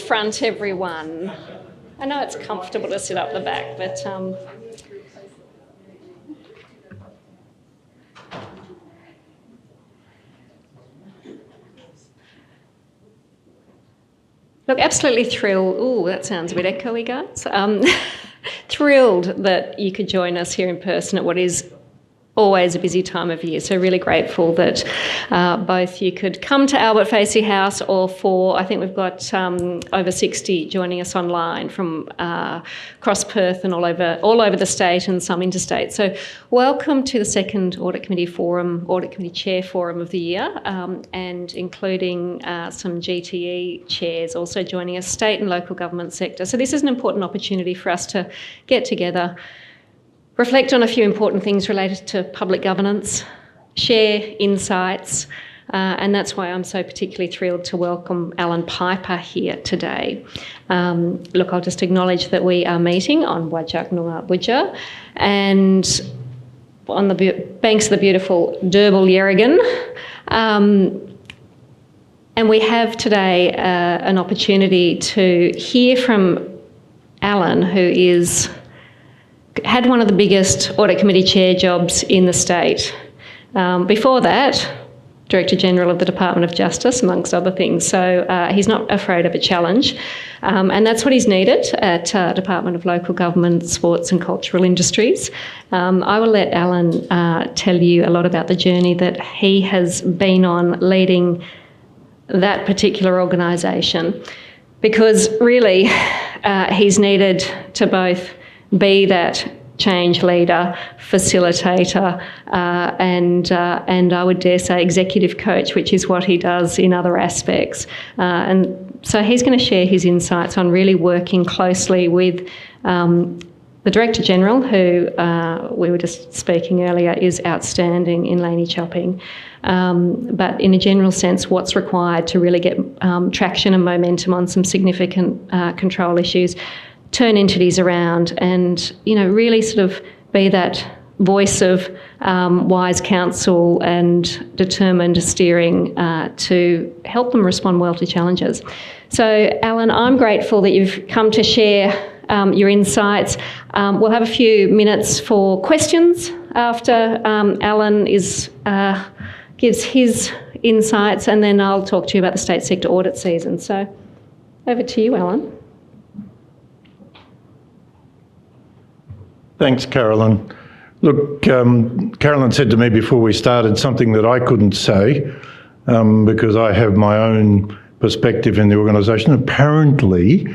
front, everyone. I know it's comfortable to sit up the back, but look, absolutely thrilled. Oh, that sounds a bit echoey, guys. Thrilled that you could join us here in person at what is always a busy time of year. So really grateful that both you could come to Albert Facey House, or I think we've got over 60 joining us online from across Perth and all over the state and some interstate. So welcome to the second Audit Committee Chair Forum of the year, and including some GTE chairs also joining us, state and local government sector. So this is an important opportunity for us to get together, reflect on a few important things related to public governance, share insights, and that's why I'm so particularly thrilled to welcome Alan Piper here today. Look, I'll just acknowledge that we are meeting on Wajak Noongar Budja and on the banks of the beautiful Derbil Yerrigan. And we have today an opportunity to hear from Alan, who had one of the biggest Audit Committee chair jobs in the state. Before that, Director General of the Department of Justice, amongst other things. So he's not afraid of a challenge. And that's what he's needed at Department of Local Government, Sports and Cultural Industries. I will let Alan tell you a lot about the journey that he has been on leading that particular organisation, because really he's needed to both be that change leader, facilitator, and I would dare say executive coach, which is what he does in other aspects. And so he's going to share his insights on really working closely with the Director General, who we were just speaking earlier, is outstanding in laney chopping. But in a general sense, what's required to really get traction and momentum on some significant control issues, turn entities around and, really sort of be that voice of wise counsel and determined steering to help them respond well to challenges. So, Alan, I'm grateful that you've come to share your insights. We'll have a few minutes for questions after Alan gives his insights, and then I'll talk to you about the state sector audit season. So, over to you, Alan. Thanks, Carolyn. Look, Carolyn said to me before we started something that I couldn't say because I have my own perspective in the organisation. Apparently,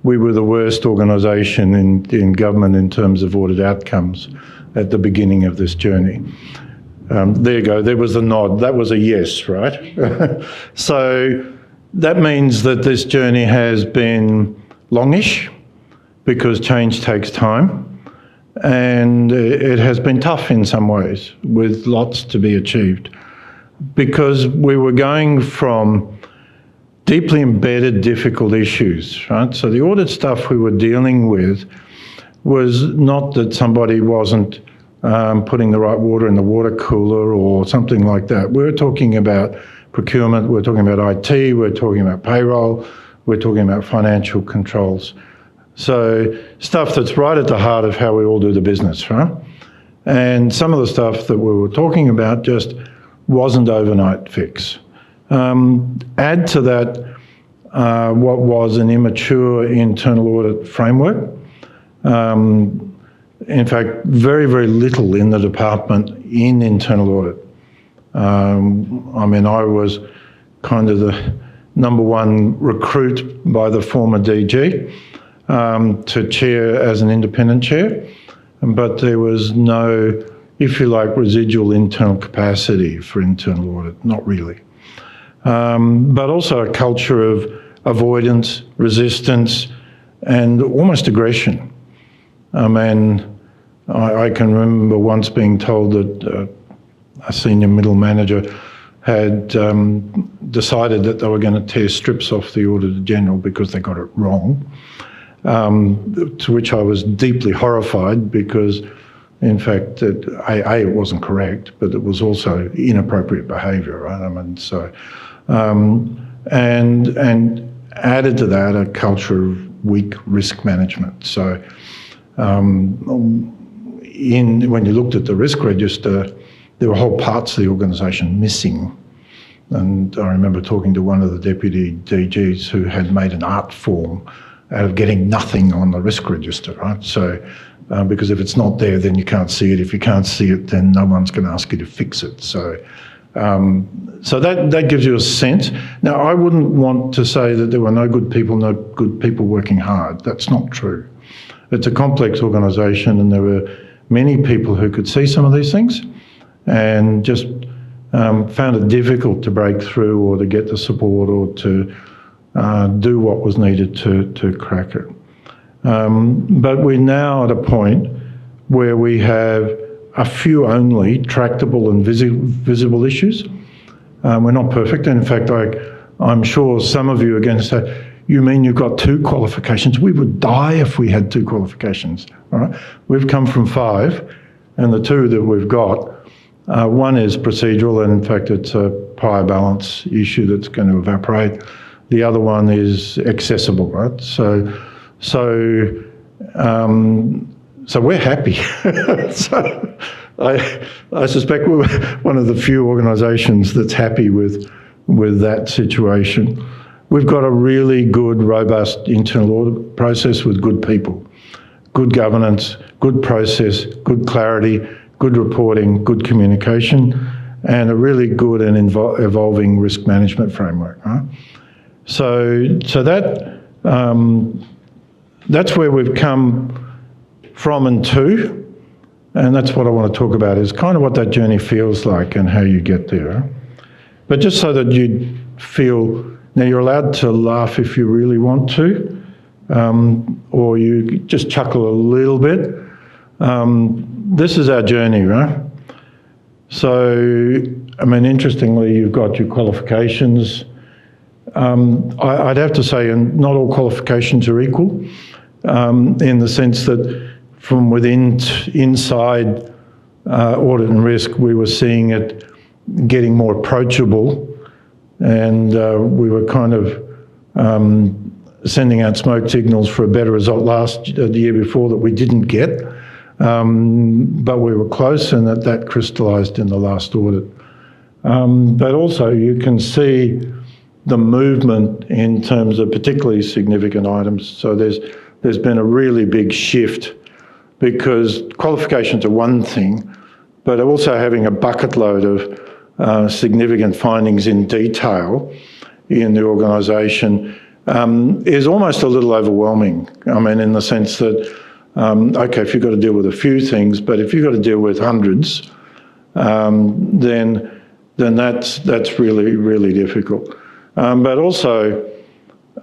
we were the worst organisation in government in terms of audit outcomes at the beginning of this journey. There you go, there was a nod. That was a yes, right? So that means that this journey has been longish because change takes time. And it has been tough in some ways, with lots to be achieved, because we were going from deeply embedded difficult issues, right? So the audit stuff we were dealing with was not that somebody wasn't putting the right water in the water cooler or something like that. We were talking about procurement, we're talking about IT, we're talking about payroll, we're talking about financial controls. So stuff that's right at the heart of how we all do the business, right? And some of the stuff that we were talking about just wasn't overnight fix. Add to that what was an immature internal audit framework. In fact, very, very little in the department in internal audit. I was kind of the number one recruit by the former DG. To chair as an independent chair, but there was no, if you like, residual internal capacity for internal audit, not really. But also a culture of avoidance, resistance, and almost aggression. I can remember once being told that a senior middle manager had decided that they were going to tear strips off the Auditor General because they got it wrong. To which I was deeply horrified because, in fact, it wasn't correct, but it was also inappropriate behaviour, right? added to that a culture of weak risk management. So when you looked at the risk register, there were whole parts of the organisation missing. And I remember talking to one of the deputy DGs who had made an art form out of getting nothing on the risk register, right? So, because if it's not there, then you can't see it. If you can't see it, then no one's going to ask you to fix it. So, so that gives you a sense. Now, I wouldn't want to say that there were no good people working hard. That's not true. It's a complex organisation, and there were many people who could see some of these things and just found it difficult to break through or to get the support or to do what was needed to crack it. But we're now at a point where we have a few only tractable and visible issues. We're not perfect, and in fact, I'm sure some of you are going to say, you mean you've got 2 qualifications? We would die if we had 2 qualifications. All right? We've come from 5, and the 2 that we've got, one is procedural, and in fact it's a power balance issue that's going to evaporate. The other one is accessible, right? So we're happy. So I suspect we're one of the few organisations that's happy with that situation. We've got a really good, robust internal audit process with good people, good governance, good process, good clarity, good reporting, good communication, and a really good and evolving risk management framework. Right? So that's where we've come from and to, and that's what I want to talk about, is kind of what that journey feels like and how you get there. But just so that you feel, now you're allowed to laugh if you really want to, or you just chuckle a little bit. This is our journey, right? So, I mean, interestingly, you've got your qualifications. I'd have to say, and not all qualifications are equal, in the sense that from inside audit and risk, we were seeing it getting more approachable, and we were kind of sending out smoke signals for a better result the year before that we didn't get, but we were close, and that crystallised in the last audit. But also you can see the movement in terms of particularly significant items. So there's been a really big shift, because qualifications are one thing, but also having a bucket load of significant findings in detail in the organisation is almost a little overwhelming. I mean, in the sense that, okay, if you've got to deal with a few things, but if you've got to deal with hundreds, then that's really, really difficult. But also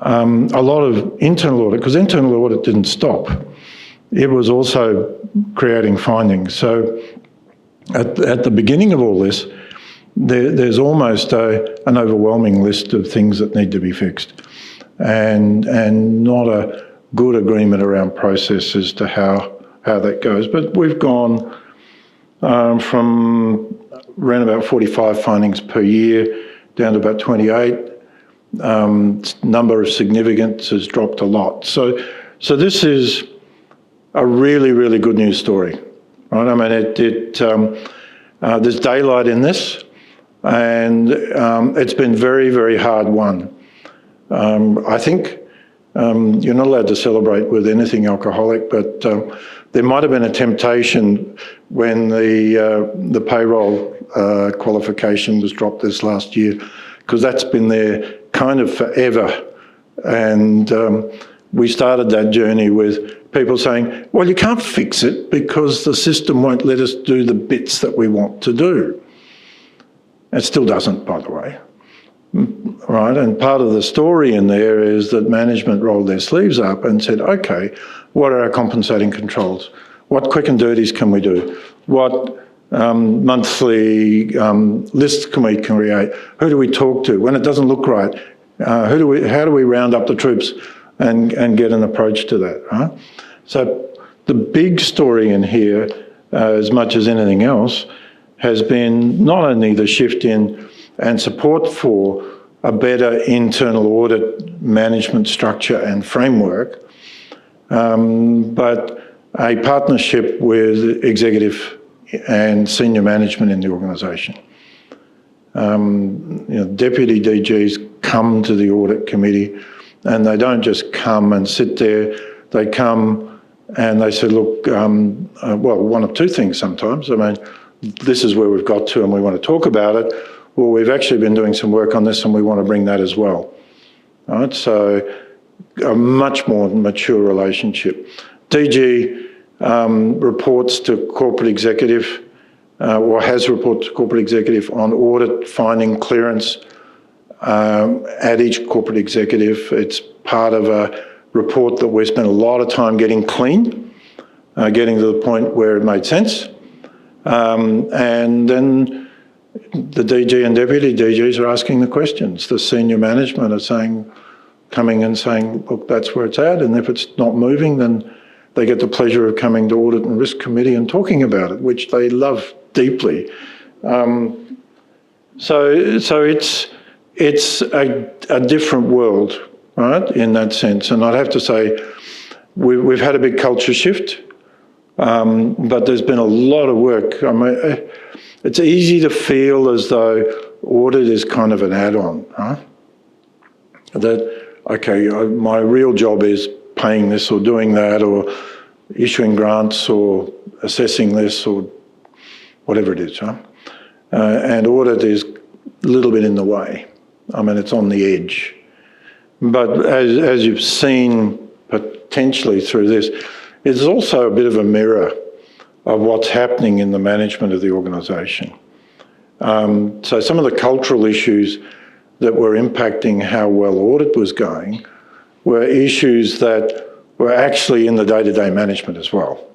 a lot of internal audit, because internal audit didn't stop. It was also creating findings. So at the beginning of all this, there's almost an overwhelming list of things that need to be fixed, and not a good agreement around process as to how that goes. But we've gone from around about 45 findings per year down to about 28. Number of significance has dropped a lot. So this is a really, really good news story, right? I mean, there's daylight in this, and it's been very, very hard won. I think you're not allowed to celebrate with anything alcoholic, but there might have been a temptation when the payroll qualification was dropped this last year, because that's been there kind of forever. And we started that journey with people saying, well, you can't fix it because the system won't let us do the bits that we want to do. It still doesn't, by the way. Right, and part of the story in there is that management rolled their sleeves up and said, okay, what are our compensating controls? What quick and dirties can we do? What monthly lists can we create? Who do we talk to when it doesn't look right? How do we round up the troops and get an approach to that? Right? So the big story in here, as much as anything else, has been not only the shift in and support for a better internal audit management structure and framework, but a partnership with executive and senior management in the organisation. Deputy DGs come to the audit committee, and they don't just come and sit there. They come and they say, look, well, one of two things sometimes. I mean, this is where we've got to and we want to talk about it. Well, we've actually been doing some work on this and we want to bring that as well. All right, so a much more mature relationship. DG reports to corporate executive, or has reported to corporate executive on audit, finding, clearance at each corporate executive. It's part of a report that we spent a lot of time getting clean, getting to the point where it made sense. And then the DG and deputy DGs are asking the questions. The senior management are coming and saying, look, that's where it's at. And if it's not moving, then they get the pleasure of coming to Audit and Risk Committee and talking about it, which they love deeply. So it's a different world, right, in that sense. And I'd have to say we've had a big culture shift, but there's been a lot of work. I mean, it's easy to feel as though audit is kind of an add-on, right? That, okay, my real job is paying this or doing that or issuing grants or assessing this or whatever it is, right? And audit is a little bit in the way. I mean, it's on the edge. But as you've seen potentially through this, it's also a bit of a mirror of what's happening in the management of the organisation. So some of the cultural issues that were impacting how well audit was going were issues that were actually in the day-to-day management as well.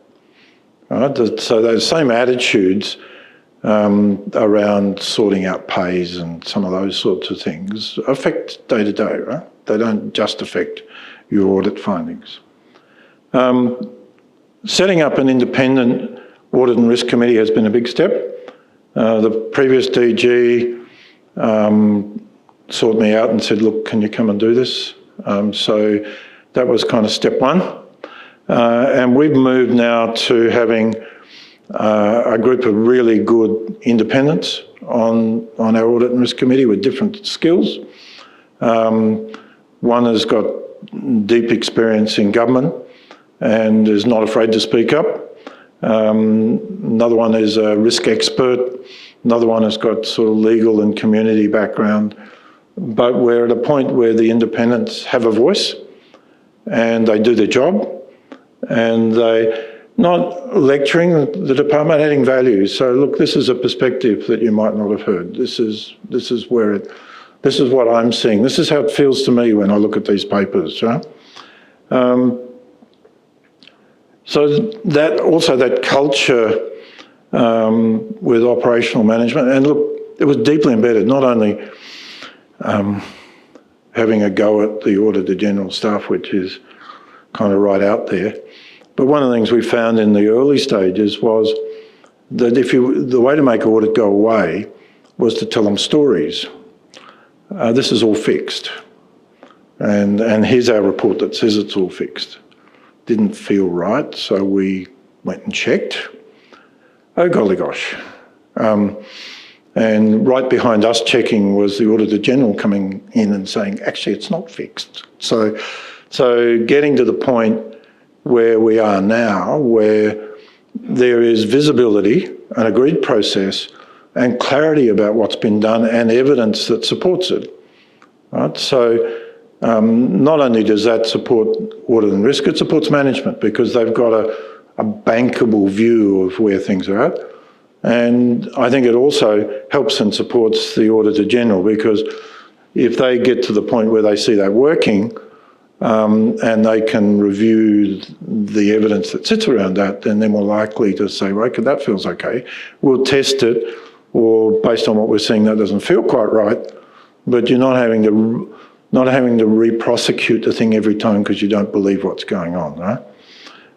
Right? So those same attitudes around sorting out pays and some of those sorts of things affect day-to-day, right? They don't just affect your audit findings. Setting up an independent Audit and Risk Committee has been a big step. The previous DG sought me out and said, look, can you come and do this? So that was kind of step one. And we've moved now to having a group of really good independents on our Audit and Risk Committee with different skills. One has got deep experience in government and is not afraid to speak up. Another one is a risk expert. Another one has got sort of legal and community background. But we're at a point where the independents have a voice and they do their job and they're not lecturing the department, adding value. So look, this is a perspective that you might not have heard. This is what I'm seeing. This is how it feels to me when I look at these papers, right? So that culture with operational management, and look, it was deeply embedded, not only having a go at the Auditor General stuff, which is kind of right out there, but one of the things we found in the early stages was that the way to make audit go away was to tell them stories. This is all fixed. And here's our report that says it's all fixed. Didn't feel right, so we went and checked. Oh, golly gosh. And right behind us checking was the Auditor General coming in and saying, actually, it's not fixed. So getting to the point where we are now, where there is visibility, an agreed process, and clarity about what's been done and evidence that supports it. Right? So not only does that support audit and risk, it supports management because they've got a bankable view of where things are at. And I think it also helps and supports the Auditor General because if they get to the point where they see that working and they can review the evidence that sits around that, then they're more likely to say, right, that feels okay. We'll test it, or based on what we're seeing, that doesn't feel quite right, but you're not having to re-prosecute the thing every time because you don't believe what's going on, right?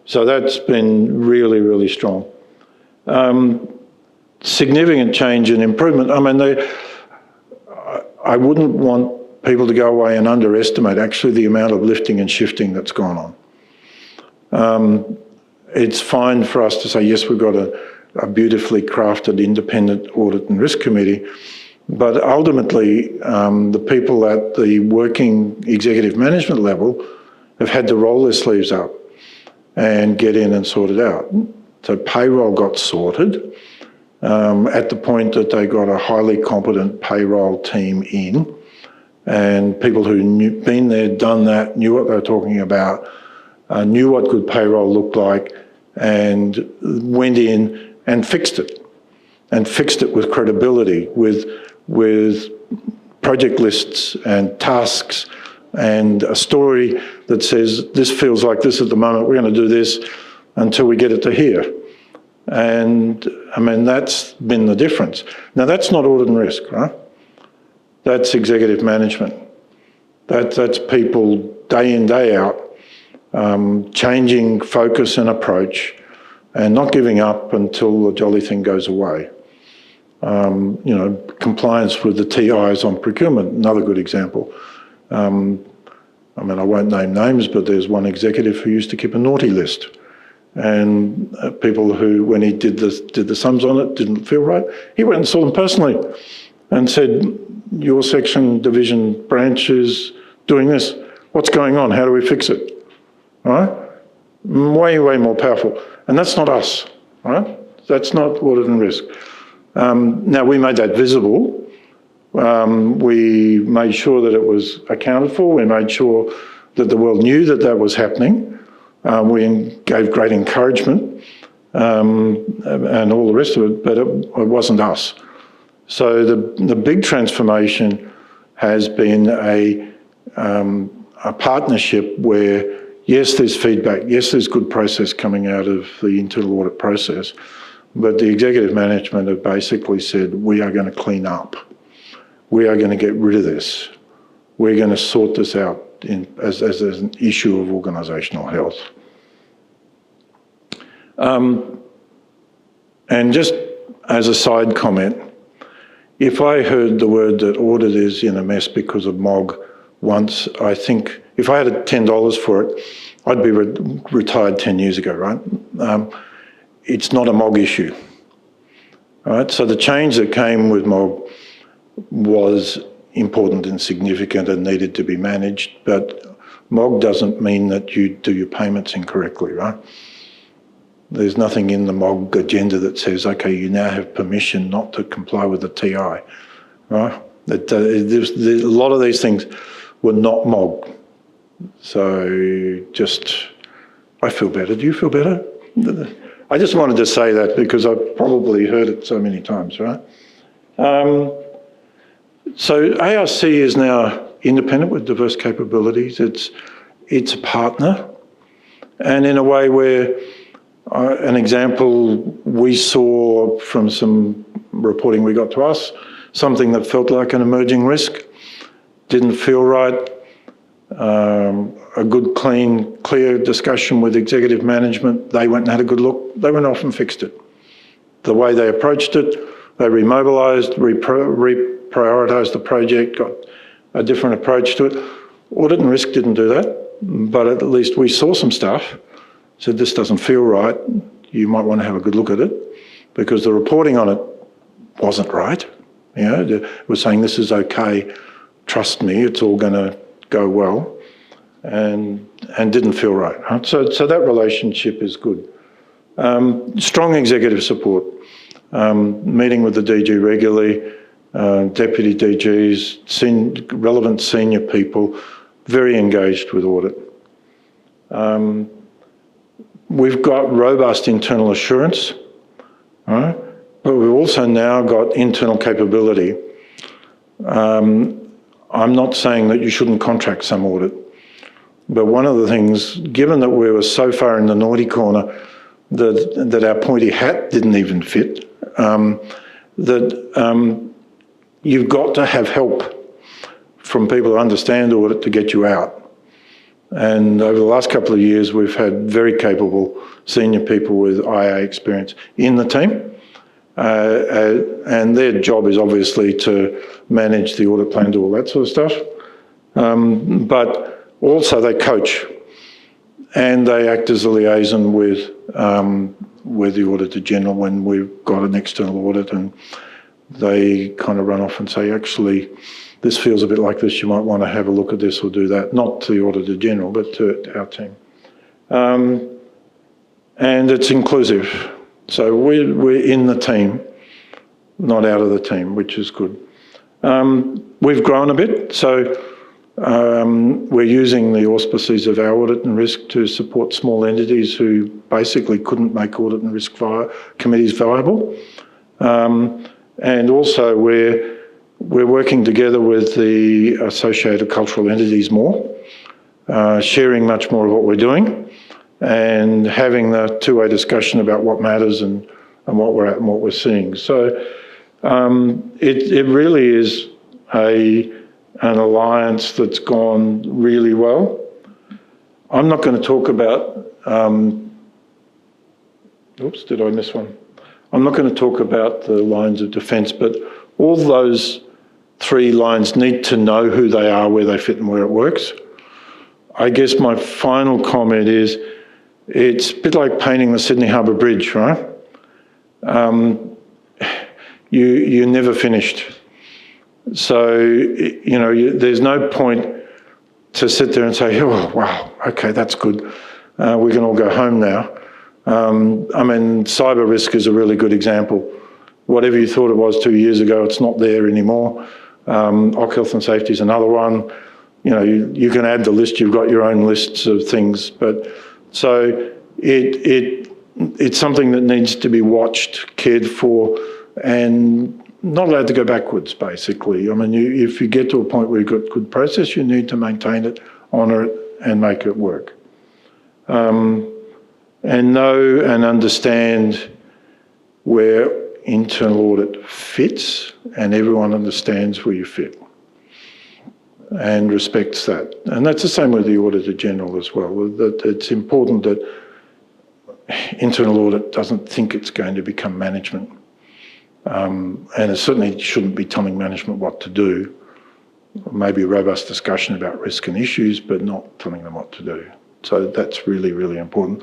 So that's been really, really strong. Significant change and improvement. I mean, I wouldn't want people to go away and underestimate actually the amount of lifting and shifting that's gone on. It's fine for us to say, yes, we've got a beautifully crafted independent audit and risk committee, but ultimately the people at the working executive management level have had to roll their sleeves up and get in and sort it out. So payroll got sorted at the point that they got a highly competent payroll team in, and people who been there, done that, knew what they were talking about, knew what good payroll looked like, and went in and fixed it with credibility, with project lists and tasks and a story that says, this feels like this at the moment, we're going to do this until we get it to here. And I mean, that's been the difference. Now, that's not audit and risk, right? That's executive management. That's people day in, day out, changing focus and approach and not giving up until the jolly thing goes away. You know, compliance with the TIs on procurement, another good example. I mean, I won't name names, but there's one executive who used to keep a naughty list. And people who, when he did the sums on it, didn't feel right, he went and saw them personally and said, your section, division, branch is doing this. What's going on? How do we fix it? All right? Way, way more powerful. And that's not us, all right? That's not audit and risk. Now, we made that visible. We made sure that it was accounted for. We made sure that the world knew that that was happening. We gave great encouragement and all the rest of it, but it wasn't us. So the big transformation has been a partnership where, yes, there's feedback, yes, there's good process coming out of the internal audit process, but the executive management have basically said, we are going to clean up. We are going to get rid of this. We're going to sort this out as an issue of organisational health. And just as a side comment, if I heard the word that audit is in a mess because of MOG once, I think if I had $10 for it, I'd be retired 10 years ago, right? It's not a MOG issue, right? So the change that came with MOG was important and significant and needed to be managed, but MOG doesn't mean that you do your payments incorrectly, right? There's nothing in the MOG agenda that says, okay, you now have permission not to comply with the TI, right? A lot of these things were not MOG. So I feel better. Do you feel better? I just wanted to say that because I've probably heard it so many times, right? So ARC is now independent with diverse capabilities. It's a partner, and in a way where an example we saw from some reporting we got to us, something that felt like an emerging risk, didn't feel right. A good, clear discussion with executive management. They went and had a good look. They went off and fixed it. The way they approached it, they remobilised, reprioritised the project, got a different approach to it. Audit and risk didn't do that, but at least we saw some stuff, said this doesn't feel right, you might want to have a good look at it, because the reporting on it wasn't right. You know, it was saying this is okay, trust me, it's all going to go well, and didn't feel right. Huh? So that relationship is good. Strong executive support, meeting with the DG regularly, deputy DGs, relevant senior people, very engaged with audit. We've got robust internal assurance, right? But we've also now got internal capability. I'm not saying that you shouldn't contract some audit, but one of the things, given that we were so far in the naughty corner that our pointy hat didn't even fit, you've got to have help from people who understand audit to get you out. And over the last couple of years, we've had very capable senior people with IA experience in the team. And their job is obviously to manage the audit plan, do all that sort of stuff. But also they coach and they act as a liaison with the Auditor General when we've got an external audit, and they kind of run off and say, actually, this feels a bit like this, you might want to have a look at this or do that, not to the Auditor General, but to our team. And it's inclusive. So we're in the team, not out of the team, which is good. We've grown a bit, so we're using the auspices of our audit and risk to support small entities who basically couldn't make audit and risk committees viable. And also we're working together with the associated cultural entities more, sharing much more of what we're doing and having the two-way discussion about what matters and what we're at and what we're seeing. So it really is an alliance that's gone really well. I'm not going to talk about, oops, did I miss one? I'm not going to talk about the lines of defence, but all those three lines need to know who they are, where they fit and where it works. I guess my final comment is, it's a bit like painting the Sydney Harbour Bridge, right? You're never finished. So, you know, there's no point to sit there and say, oh, wow, okay, that's good. We can all go home now. I mean, cyber risk is a really good example. Whatever you thought it was 2 years ago, it's not there anymore. Occ health and safety is another one. You know, you can add the list, you've got your own lists of things. But so it's something that needs to be watched, cared for, and not allowed to go backwards, basically. I mean, if you get to a point where you've got good process, you need to maintain it, honour it, and make it work. And know and understand where internal audit fits, and everyone understands where you fit and respects that. And that's the same with the Auditor General as well. That it's important that internal audit doesn't think it's going to become management. And it certainly shouldn't be telling management what to do. Maybe a robust discussion about risk and issues, but not telling them what to do. So that's really, really important.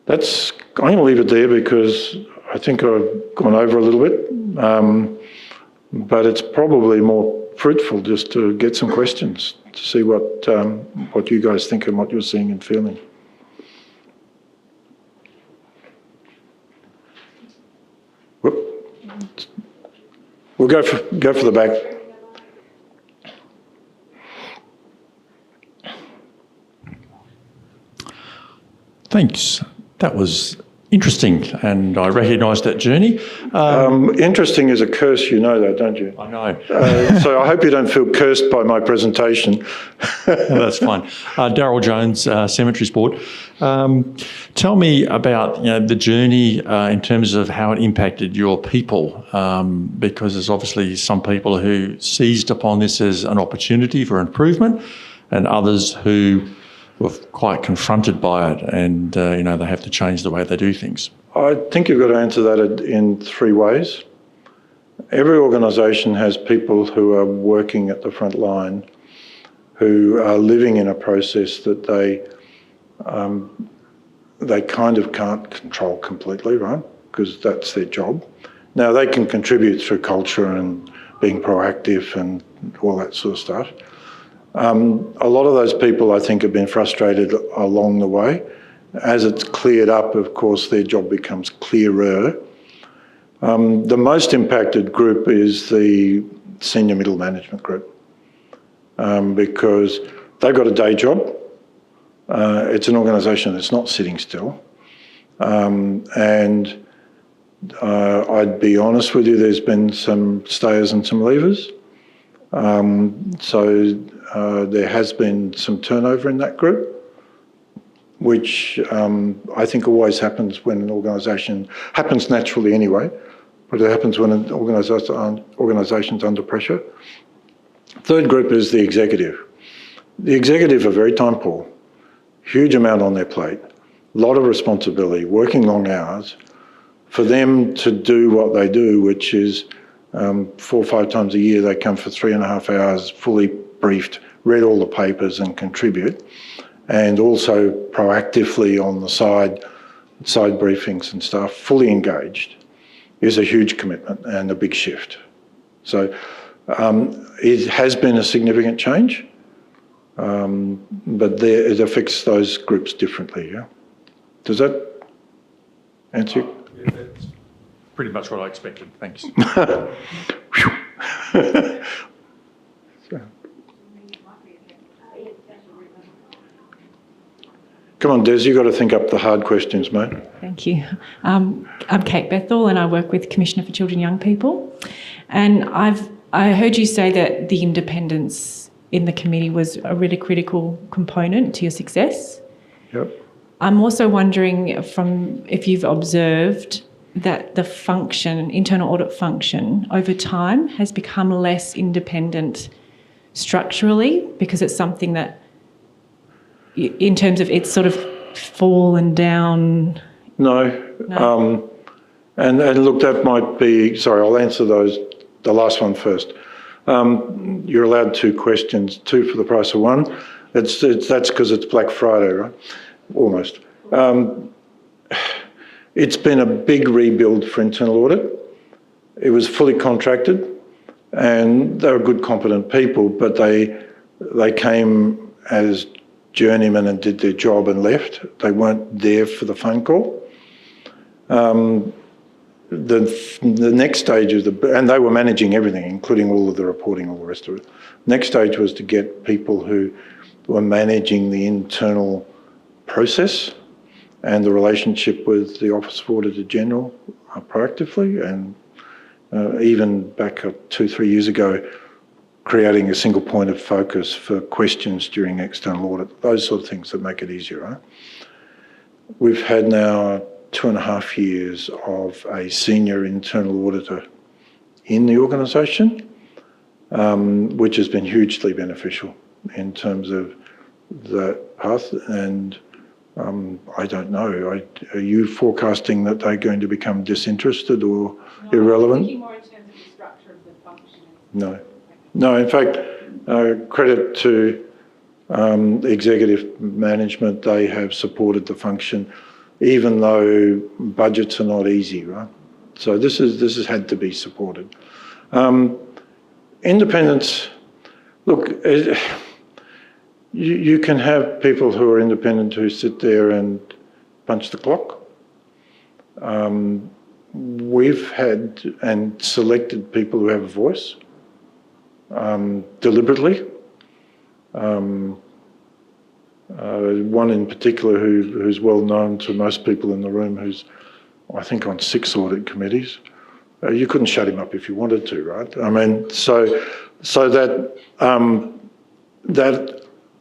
I'm going to leave it there because I think I've gone over a little bit, but it's probably more fruitful just to get some questions to see what you guys think and what you're seeing and feeling. Whoop. We'll go for the back. Thanks. That was interesting, and I recognised that journey. Interesting is a curse, you know that, don't you? I know. So I hope you don't feel cursed by my presentation. No, that's fine. Darryl Jones, Cemeteries Board. Tell me about the journey in terms of how it impacted your people, because there's obviously some people who seized upon this as an opportunity for improvement, and others who were quite confronted by it, and they have to change the way they do things. I think you've got to answer that in three ways. Every organisation has people who are working at the front line, who are living in a process that they kind of can't control completely, right? Because that's their job. Now they can contribute through culture and being proactive and all that sort of stuff. A lot of those people, I think, have been frustrated along the way. As it's cleared up, of course, their job becomes clearer. The most impacted group is the senior middle management group, because they've got a day job. It's an organisation that's not sitting still. And I'd be honest with you, there's been some stayers and some leavers. So there has been some turnover in that group, which I think always happens when an organisation, happens naturally anyway, but it happens when an organisation's under pressure. Third group is the executive. The executive are very time poor, huge amount on their plate, a lot of responsibility, working long hours. For them to do what they do, which is 4 or 5 times a year, they come for 3.5 hours fully briefed, read all the papers and contribute, and also proactively on the side briefings and stuff, fully engaged, is a huge commitment and a big shift. So it has been a significant change, but it affects those groups differently, yeah? Does that answer you? Yeah, that's pretty much what I expected. Thanks. Come on, Des, you've got to think up the hard questions, mate. Thank you. I'm Kate Bethel and I work with Commissioner for Children and Young People. And I heard you say that the independence in the committee was a really critical component to your success. Yep. I'm also wondering if you've observed that the internal audit function over time has become less independent structurally, because it's something that in terms of it's sort of fallen down. No. And look, that might be, sorry, I'll answer the last one first. You're allowed 2 questions, 2 for the price of 1. That's because it's Black Friday, right? Almost. It's been a big rebuild for internal audit. It was fully contracted and they were good, competent people, but they came as journeymen and did their job and left. They weren't there for the phone call. The next stage and they were managing everything, including all of the reporting, all the rest of it. Next stage was to get people who were managing the internal process and the relationship with the Office of Auditor General proactively, and even back up 2-3 years ago, creating a single point of focus for questions during external audit, those sort of things that make it easier, right? We've had now 2.5 years of a senior internal auditor in the organisation, which has been hugely beneficial in terms of that path. And I don't know, are you forecasting that they're going to become disinterested or irrelevant? I'm thinking more in terms of the structure of the function. No, in fact, credit to executive management, they have supported the function, even though budgets are not easy, right? So this has had to be supported. Independence, look, you can have people who are independent who sit there and punch the clock. We've had and selected people who have a voice. Deliberately. One in particular who's well known to most people in the room, who's I think on 6 audit committees. You couldn't shut him up if you wanted to, right? I mean, so that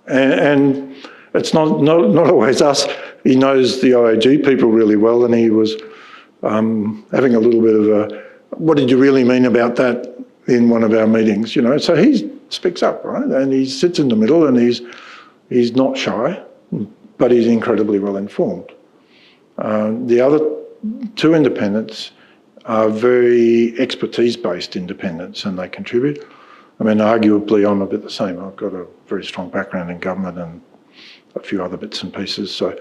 and it's not always us. He knows the IAG people really well, and he was having a little bit of a, what did you really mean about that? In one of our meetings, you know, so he speaks up, right? And he sits in the middle and he's not shy, but he's incredibly well informed. The other 2 independents are very expertise-based independents, and they contribute. I mean, arguably I'm a bit the same. I've got a very strong background in government and a few other bits and pieces, so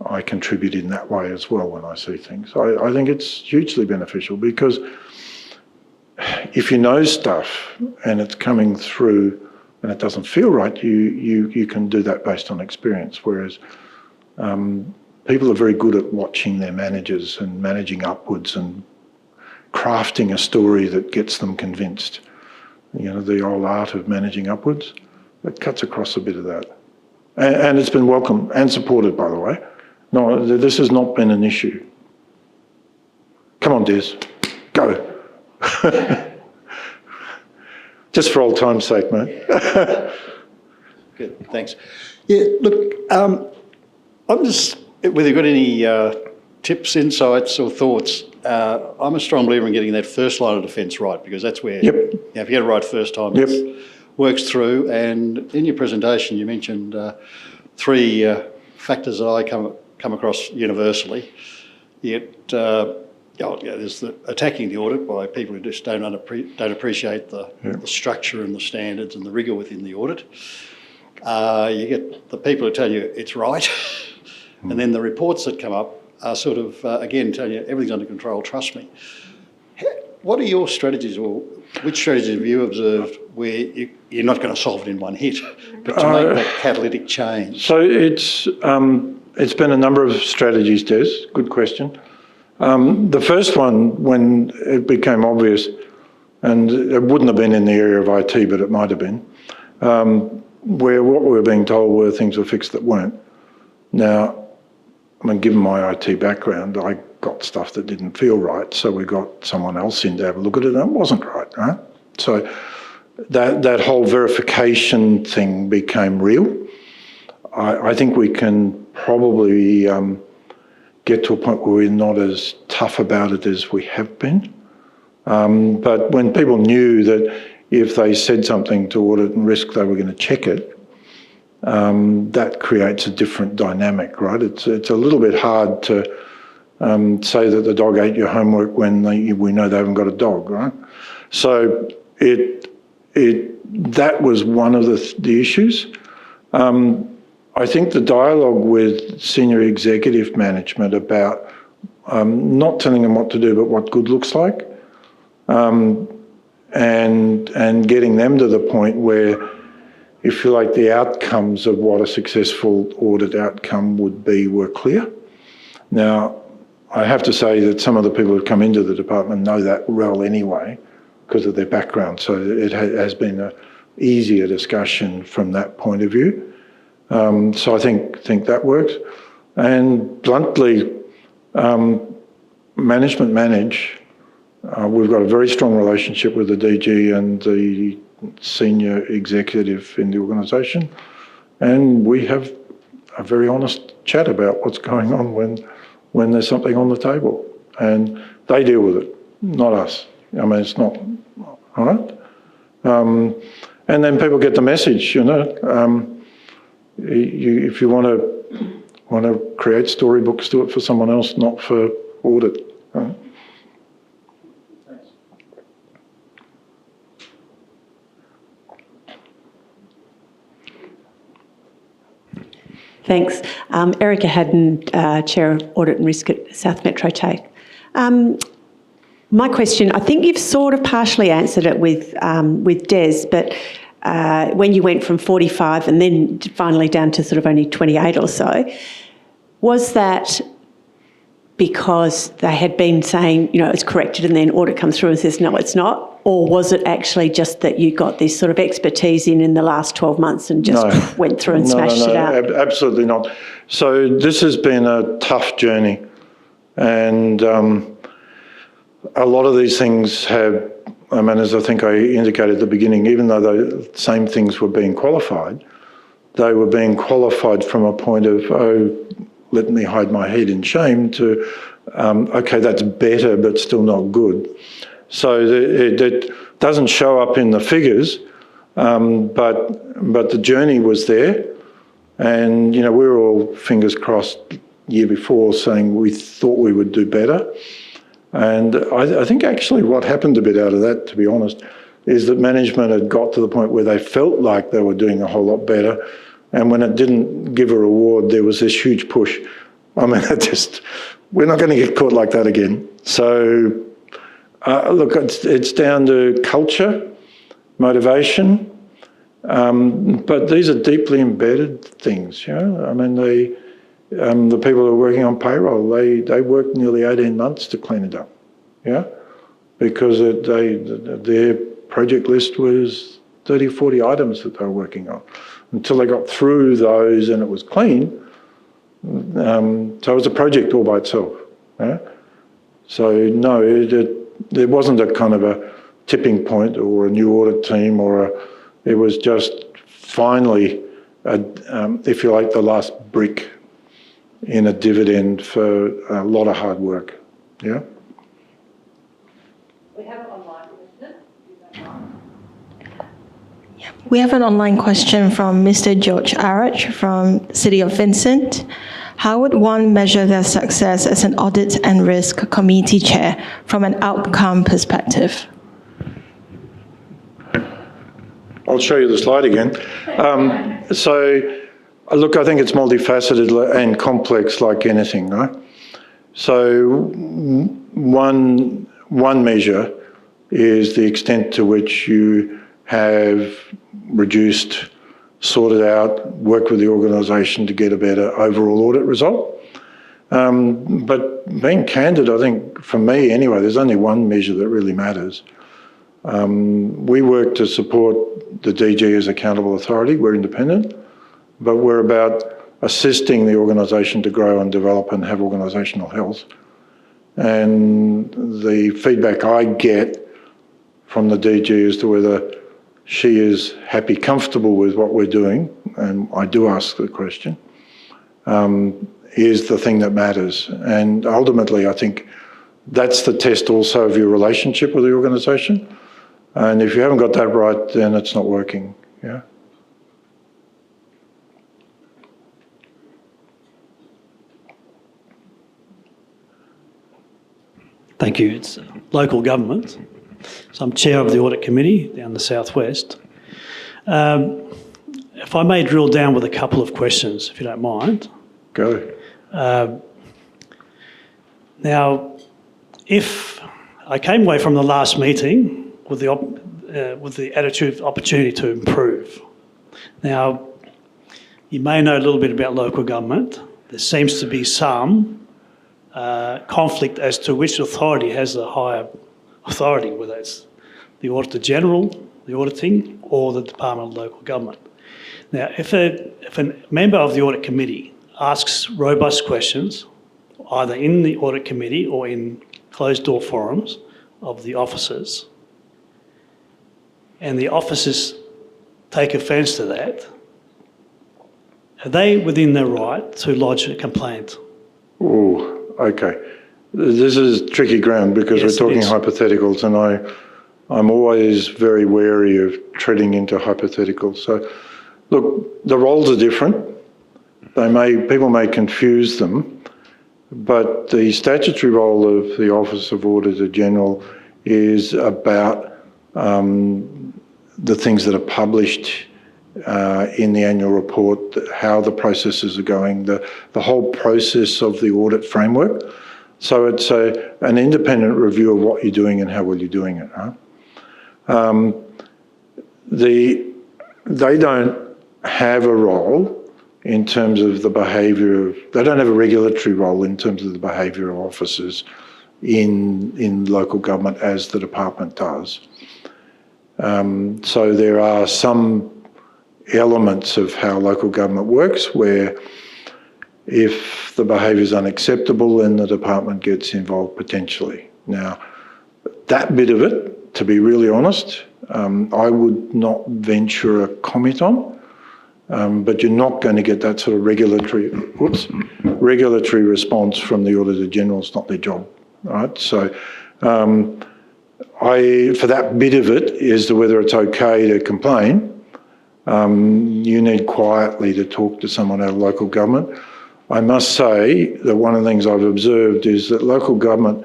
I contribute in that way as well when I see things. I think it's hugely beneficial, because if you know stuff and it's coming through and it doesn't feel right, you can do that based on experience, whereas people are very good at watching their managers and managing upwards and crafting a story that gets them convinced. You know, the old art of managing upwards, it cuts across a bit of that. And it's been welcomed and supported, by the way. No, this has not been an issue. Come on, Des, go. Just for old time's sake, mate. Good, thanks. Yeah, look, I'm just, whether you've got any tips, insights or thoughts, I'm a strong believer in getting that first line of defence right, because that's where, yep. You know, if you get it right first time, yep. It works through. And in your presentation, you mentioned 3 factors that I come across universally. You get there's the attacking the audit by people who just don't appreciate the structure and the standards and the rigour within the audit. You get the people who tell you it's right, and then the reports that come up are sort of, again, telling you everything's under control, trust me. What are your strategies, or which strategies have you observed where you're not going to solve it in one hit, but to make that catalytic change? So it's been a number of strategies, Des. Good question. The first one, when it became obvious, and it wouldn't have been in the area of IT, but it might have been, where what we were being told were things were fixed that weren't. Now, I mean, given my IT background, I got stuff that didn't feel right, so we got someone else in to have a look at it, and it wasn't right? So that whole verification thing became real. I think we can probably get to a point where we're not as tough about it as we have been. But when people knew that if they said something to audit and risk, they were going to check it, that creates a different dynamic, right? It's a little bit hard to say that the dog ate your homework when we know they haven't got a dog, right? So that was one of the issues. I think the dialogue with senior executive management about not telling them what to do, but what good looks like, and getting them to the point where, if you like, the outcomes of what a successful audit outcome would be were clear. Now, I have to say that some of the people who come into the department know that well anyway because of their background, so it has been an easier discussion from that point of view. So I think that works. And bluntly, management manage. We've got a very strong relationship with the DG and the senior executive in the organisation, and we have a very honest chat about what's going on when there's something on the table, and they deal with it, not us. I mean, it's not, all right? And then people get the message, if you want to create storybooks, do it for someone else, not for audit. Right? Thanks. Erica Haddon, Chair of Audit and Risk at South Metro TAFE. My question, I think you've sort of partially answered it with Des, but when you went from 45 and then finally down to sort of only 28 or so, was that because they had been saying, it's corrected, and then audit comes through and says, no, it's not? Or was it actually just that you got this sort of expertise in the last 12 months and just went through and smashed it out? Absolutely not. So this has been a tough journey, and a lot of these things have, as I think I indicated at the beginning, even though the same things were being qualified, they were being qualified from a point of, let me hide my head in shame, to, okay, that's better but still not good. So it doesn't show up in the figures, but the journey was there, and we were all fingers crossed year before saying we thought we would do better. And I think actually what happened a bit out of that, to be honest, is that management had got to the point where they felt like they were doing a whole lot better, and when it didn't give a reward, there was this huge push. I mean, we're not going to get caught like that again. So, look, it's down to culture, motivation, but these are deeply embedded things, I mean, the people who are working on payroll, they worked nearly 18 months to clean it up, because their project list was 30, 40 items that they were working on. Until they got through those and it was clean, so it was a project all by itself. So no, there wasn't a kind of a tipping point or a new audit team it was just finally, if you like, the last brick in a dividend for a lot of hard work. Yeah. We have an online question. We have an online question from Mr. George Arich from City of Vincent. how would one measure their success as an audit and risk committee chair from an outcome perspective? I'll show you the slide again. Look, I think it's multifaceted and complex like anything, right? So one measure is the extent to which you have reduced, sorted out, worked with the organisation to get a better overall audit result. But being candid, I think for me anyway, there's only one measure that really matters. We work to support the DG as accountable authority. We're independent, but we're about assisting the organisation to grow and develop and have organisational health. And the feedback I get from the DG as to whether she is happy, comfortable with what we're doing, and I do ask the question, is the thing that matters. And ultimately, I think that's the test also of your relationship with the organisation. And if you haven't got that right, then it's not working. Yeah. Thank you. It's local government. So I'm chair of the audit committee down the southwest. If I may drill down with a couple of questions, if you don't mind. Go. Now, if I came away from the last meeting with the attitude of opportunity to improve. Now, you may know a little bit about local government. There seems to be some conflict as to which authority has the higher authority, whether it's the Auditor General, the auditing, or the Department of Local Government. Now, if a member of the Audit Committee asks robust questions, either in the Audit Committee or in closed-door forums of the officers, and the officers take offence to that, are they within their right to lodge a complaint? Oh, okay. This is tricky ground because Yes, we're talking hypotheticals, and I'm always very wary of treading into hypotheticals. So, look, the roles are different. People may confuse them, but the statutory role of the Office of Auditor General is about the things that are published in the annual report, how the processes are going, the whole process of the audit framework. So it's an independent review of what you're doing and how well you're doing it. Right? They don't have a role in terms of the behaviour of, they don't have a regulatory role in terms of the behaviour of officers in local government as the department does. So there are some elements of how local government works where if the behaviour is unacceptable, then the department gets involved potentially. Now, that bit of it, to be really honest, I would not venture a comment on, but you're not going to get that sort of regulatory response from the Auditor General. It's not their job, right? So for that bit of it as to whether it's okay to complain, you need quietly to talk to someone out of local government. I must say that one of the things I've observed is that local government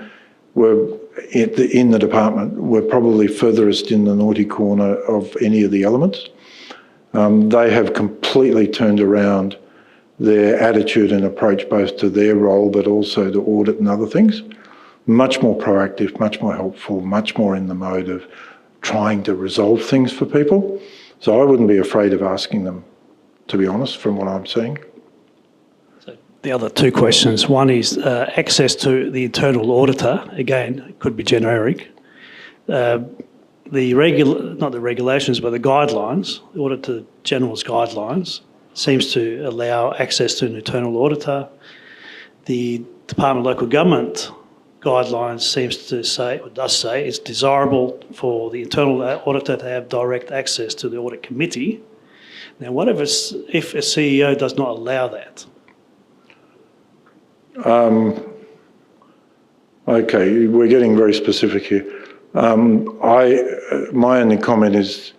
were in the department were probably furthest in the naughty corner of any of the elements. They have completely turned around their attitude and approach both to their role but also to audit and other things. Much more proactive, much more helpful, much more in the mode of trying to resolve things for people. So I wouldn't be afraid of asking them, to be honest, from what I'm seeing. So the other two questions. One is access to the internal auditor. Again, it could be generic. Not the regulations, but the guidelines, the Auditor General's guidelines, seems to allow access to an internal auditor. The Department of Local Government guidelines does say it's desirable for the internal auditor to have direct access to the audit committee. Now, what if a CEO does not allow that? Okay, we're getting very specific here. My only comment is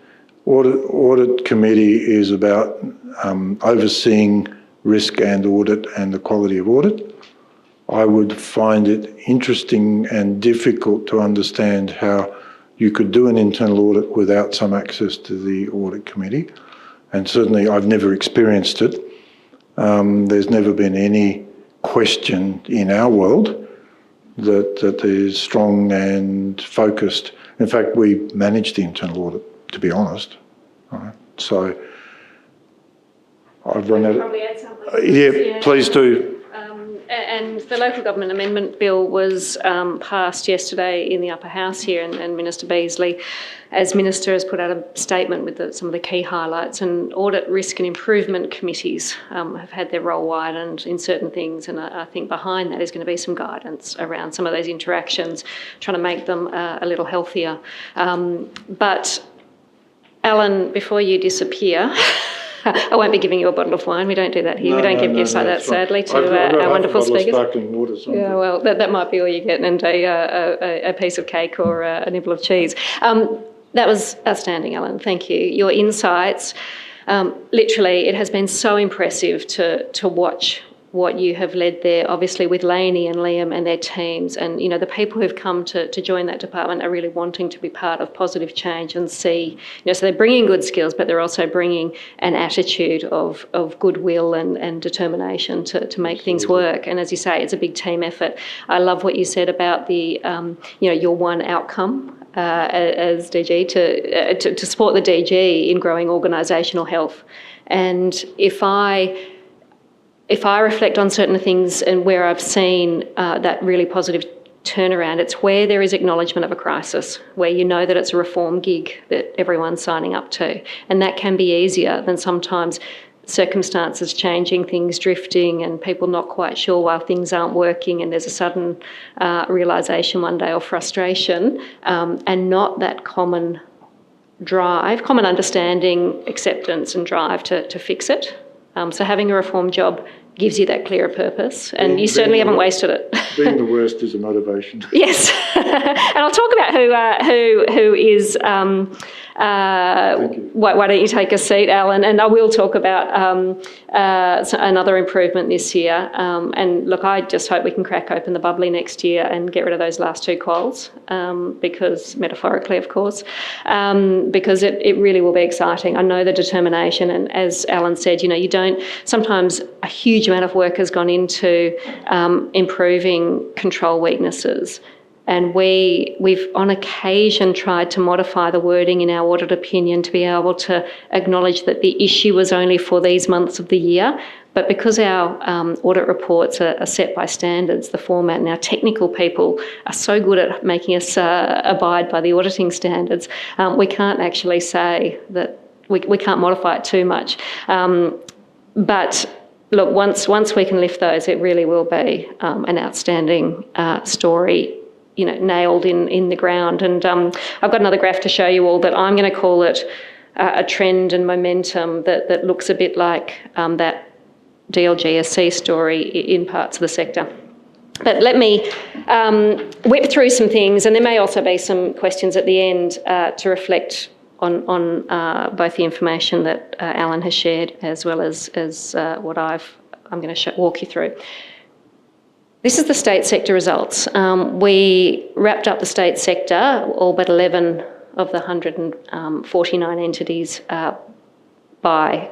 audit committee is about overseeing risk and audit and the quality of audit. I would find it interesting and difficult to understand how you could do an internal audit without some access to the audit committee. And certainly I've never experienced it. There's never been any question in our world that is strong and focused. In fact, we manage the internal audit, to be honest. Right? So I've run out. Probably add something. Yeah, please do. And the local government amendment bill was passed yesterday in the upper house here, and Minister Beasley, as Minister, has put out a statement with some of the key highlights. And audit, risk and improvement committees have had their role widened in certain things, and I think behind that is going to be some guidance around some of those interactions, trying to make them a little healthier. But Alan, before you disappear, I won't be giving you a bottle of wine. We don't do that here. We don't give gifts like that, sadly, to our wonderful speakers. Sparkling water, yeah, well, that might be all you get, and a piece of cake or a nibble of cheese. That was outstanding, Alan. Thank you. Your insights, literally, it has been so impressive to watch what you have led there, obviously with Lainey and Liam and their teams. And, you know, the people who've come to join that department are really wanting to be part of positive change and see, you know, so they're bringing good skills, but they're also bringing an attitude of goodwill and determination to make things work. And as you say, it's a big team effort. I love what you said about the, you know, your one outcome as DG to support the DG in growing organisational health. And if I reflect on certain things and where I've seen that really positive turnaround, it's where there is acknowledgement of a crisis, where you know that it's a reform gig that everyone's signing up to. And that can be easier than sometimes circumstances changing, things drifting, and people not quite sure why things aren't working, and there's a sudden realisation one day or frustration, and not that common drive, common understanding, acceptance and drive to fix it. So having a reform job gives you that clearer purpose, and you certainly haven't wasted it. Being the worst is a motivation. Yes, and I'll talk about who is. Why don't you take a seat, Alan? And I will talk about another improvement this year. And look, I just hope we can crack open the bubbly next year and get rid of those last two quals, because metaphorically, of course, because it really will be exciting. I know the determination, and as Alan said, you know, you don't. Sometimes a huge amount of work has gone into improving control weaknesses. And we've on occasion tried to modify the wording in our audit opinion to be able to acknowledge that the issue was only for these months of the year. But because our audit reports are set by standards, the format, and our technical people are so good at making us abide by the auditing standards, we can't actually say that we can't modify it too much. But look, once we can lift those, it really will be an outstanding story, you know, nailed in the ground. And I've got another graph to show you all that I'm going to call it a trend and momentum that looks a bit like that DLGSC story in parts of the sector. But let me whip through some things, and there may also be some questions at the end to reflect on both the information that Alan has shared as well as what I'm going to walk you through. This is the state sector results. We wrapped up the state sector, all but 11 of the 149 entities by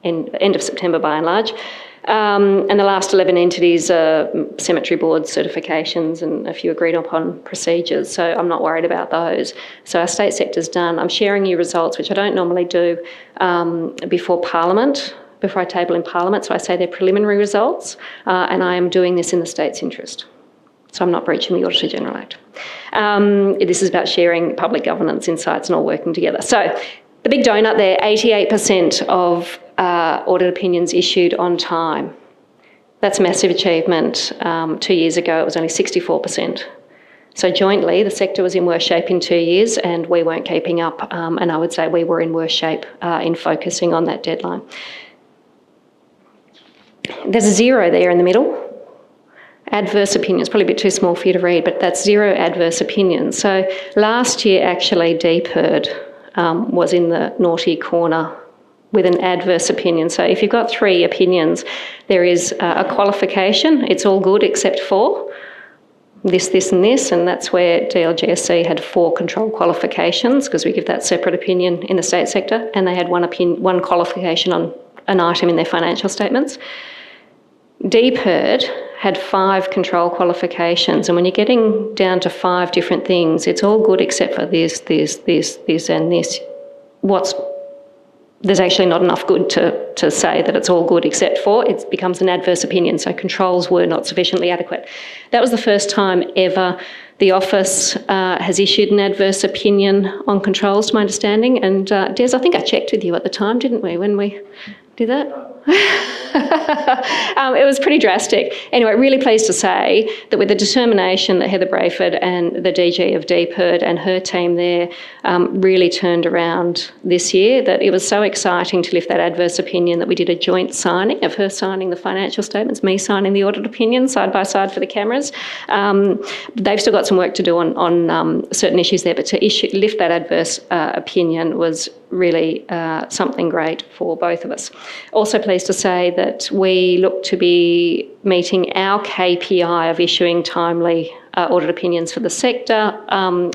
end of September by and large. And the last 11 entities are cemetery board certifications and a few agreed upon procedures, so I'm not worried about those. So our state sector's done. I'm sharing you results, which I don't normally do before Parliament, before I table in Parliament, so I say they're preliminary results, and I am doing this in the state's interest. So I'm not breaching the Auditor General Act. This is about sharing public governance insights and all working together. So the big donut there, 88% of audit opinions issued on time. That's a massive achievement. 2 years ago, it was only 64%. So jointly, the sector was in worse shape in 2 years, and we weren't keeping up, and I would say we were in worse shape in focusing on that deadline. There's a zero there in the middle. Adverse opinions, probably a bit too small for you to read, but that's 0 adverse opinions. So last year, actually, DPIRD was in the naughty corner with an adverse opinion. So if you've got 3 opinions, there is a qualification. It's all good except for this, this and this, and that's where DLGSC had 4 control qualifications, because we give that separate opinion in the state sector, and they had one qualification on an item in their financial statements. DPIRD had 5 control qualifications, and when you're getting down to 5 different things, it's all good except for this, this, this, this and this. There's actually not enough good to say that it's all good except for, it becomes an adverse opinion, so controls were not sufficiently adequate. That was the first time ever the office has issued an adverse opinion on controls, to my understanding, and Des, I think I checked with you at the time, didn't we, when we did that? It was pretty drastic. Anyway, really pleased to say that with the determination that Heather Brayford and the DG of DPIRD and her team there really turned around this year, that it was so exciting to lift that adverse opinion that we did a joint signing of her signing the financial statements, me signing the audit opinion side by side for the cameras. They've still got some work to do on certain issues there, but to lift that adverse opinion was really something great for both of us. Also pleased to say that we look to be meeting our KPI of issuing timely audit opinions for the sector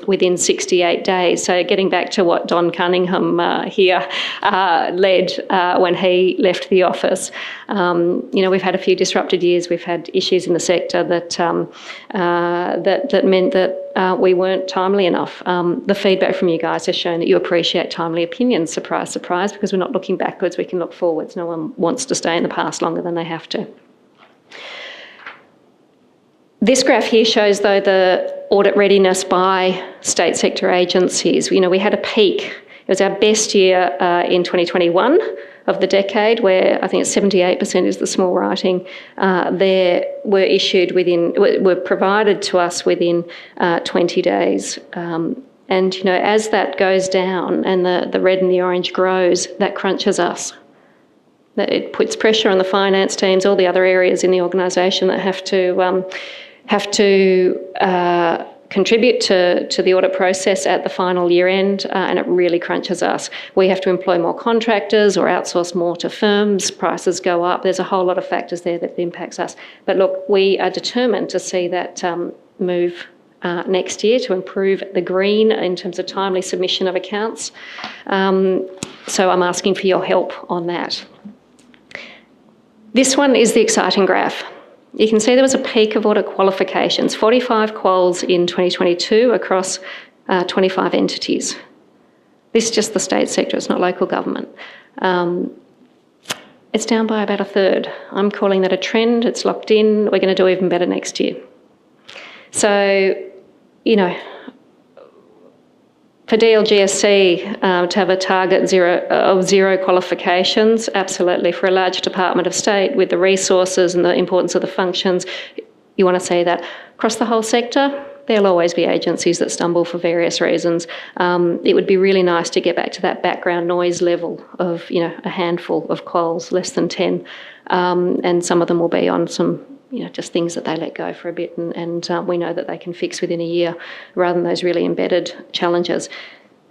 within 68 days. So getting back to what Don Cunningham here led when he left the office. We've had a few disrupted years. We've had issues in the sector that meant that we weren't timely enough. The feedback from you guys has shown that you appreciate timely opinions. Surprise, surprise, because we're not looking backwards, we can look forwards. No one wants to stay in the past longer than they have to. This graph here shows, though, the audit readiness by state sector agencies. We had a peak. It was our best year in 2021 of the decade, where I think it's 78% is the small writing. There were provided to us within 20 days. And as that goes down and the red and the orange grows, that crunches us. That it puts pressure on the finance teams, all the other areas in the organisation that have to contribute to the audit process at the final year end, and it really crunches us. We have to employ more contractors or outsource more to firms, prices go up. There's a whole lot of factors there that impacts us. But look, we are determined to see that move next year to improve the green in terms of timely submission of accounts. So I'm asking for your help on that. This one is the exciting graph. You can see there was a peak of audit qualifications, 45 quals in 2022 across 25 entities. This is just the state sector, it's not local government. It's down by about a third. I'm calling that a trend, it's locked in, we're going to do even better next year. So, for DLGSC to have a target of zero qualifications, absolutely. For a large department of state with the resources and the importance of the functions, you want to see that. Across the whole sector, there'll always be agencies that stumble for various reasons. It would be really nice to get back to that background noise level of, a handful of quals, less than 10, and some of them will be on some just things that they let go for a bit, and we know that they can fix within a year rather than those really embedded challenges.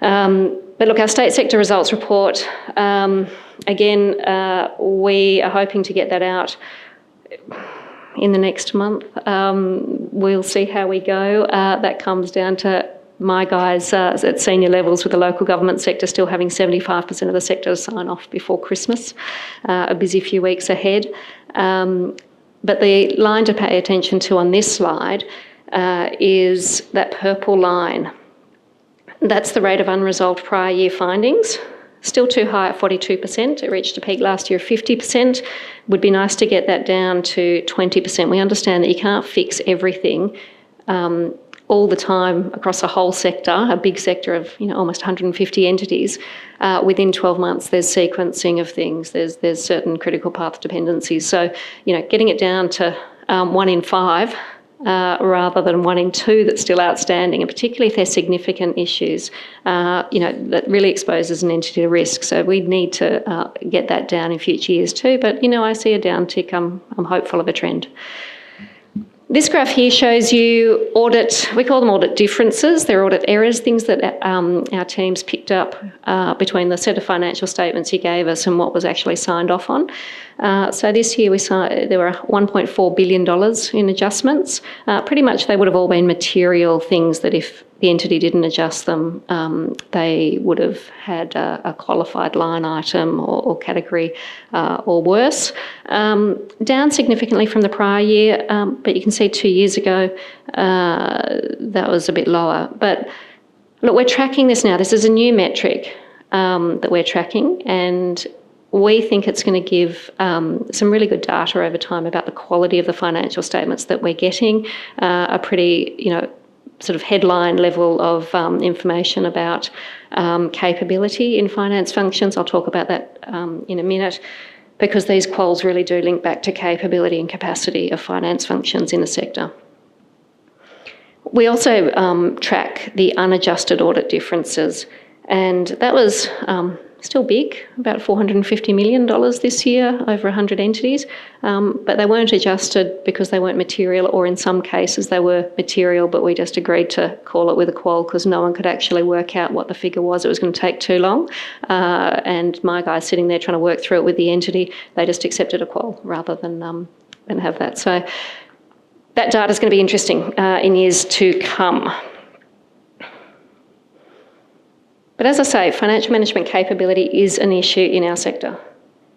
But look, our state sector results report, again, we are hoping to get that out in the next month. We'll see how we go. That comes down to my guys at senior levels with the local government sector still having 75% of the sector to sign off before Christmas. A busy few weeks ahead. But the line to pay attention to on this slide is that purple line. That's the rate of unresolved prior year findings. Still too high at 42%. It reached a peak last year of 50%. Would be nice to get that down to 20%. We understand that you can't fix everything all the time across a whole sector, a big sector of almost 150 entities. Within 12 months, there's sequencing of things. There's certain critical path dependencies. So, getting it down to 1 in 5 rather than 1 in 2 that's still outstanding, and particularly if there's significant issues, that really exposes an entity to risk. So we need to get that down in future years too. But, I see a downtick. I'm hopeful of a trend. This graph here shows you audit, we call them audit differences. They're audit errors, things that our teams picked up between the set of financial statements you gave us and what was actually signed off on. So this year there were $1.4 billion in adjustments. Pretty much they would have all been material things that if the entity didn't adjust them, they would have had a qualified line item or category or worse. Down significantly from the prior year, but you can see 2 years ago that was a bit lower. But look, we're tracking this now. This is a new metric that we're tracking, and we think it's going to give some really good data over time about the quality of the financial statements that we're getting, a pretty, sort of headline level of information about capability in finance functions. I'll talk about that in a minute, because these quals really do link back to capability and capacity of finance functions in the sector. We also track the unadjusted audit differences, and that was still big, about $450 million this year, over 100 entities, but they weren't adjusted because they weren't material, or in some cases they were material, but we just agreed to call it with a qual because no one could actually work out what the figure was. It was going to take too long, and my guys sitting there trying to work through it with the entity, they just accepted a qual rather than have that. So that data is going to be interesting in years to come. But as I say, financial management capability is an issue in our sector,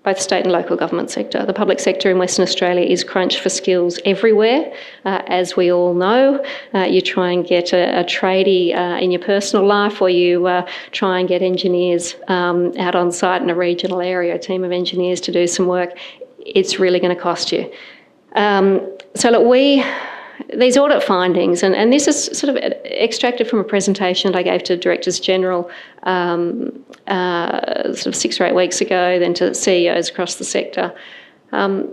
both state and local government sector. The public sector in Western Australia is crunched for skills everywhere. As we all know, you try and get a tradie in your personal life, or you try and get engineers out on site in a regional area, a team of engineers to do some work. It's really going to cost you. So look, these audit findings, and this is sort of extracted from a presentation that I gave to Directors General sort of 6 or 8 weeks ago, then to CEOs across the sector. And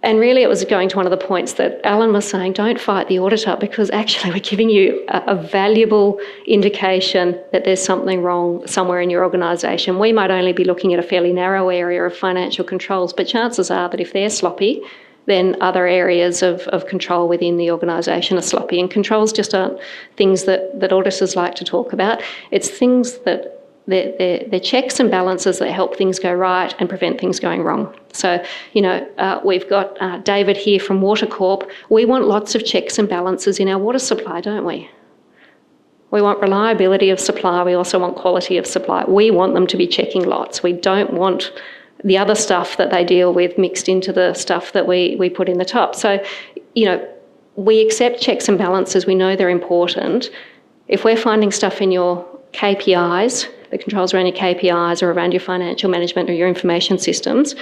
really it was going to one of the points that Alan was saying, don't fight the auditor, because actually we're giving you a valuable indication that there's something wrong somewhere in your organisation. We might only be looking at a fairly narrow area of financial controls, but chances are that if they're sloppy, then other areas of control within the organisation are sloppy. And controls just aren't things that auditors like to talk about. It's things that they're checks and balances that help things go right and prevent things going wrong. So, we've got David here from Water Corp. We want lots of checks and balances in our water supply, don't we? We want reliability of supply. We also want quality of supply. We want them to be checking lots. We don't want the other stuff that they deal with mixed into the stuff that we put in the top. So, we accept checks and balances. We know they're important. If we're finding stuff in your KPIs, the controls around your KPIs or around your financial management or your information systems,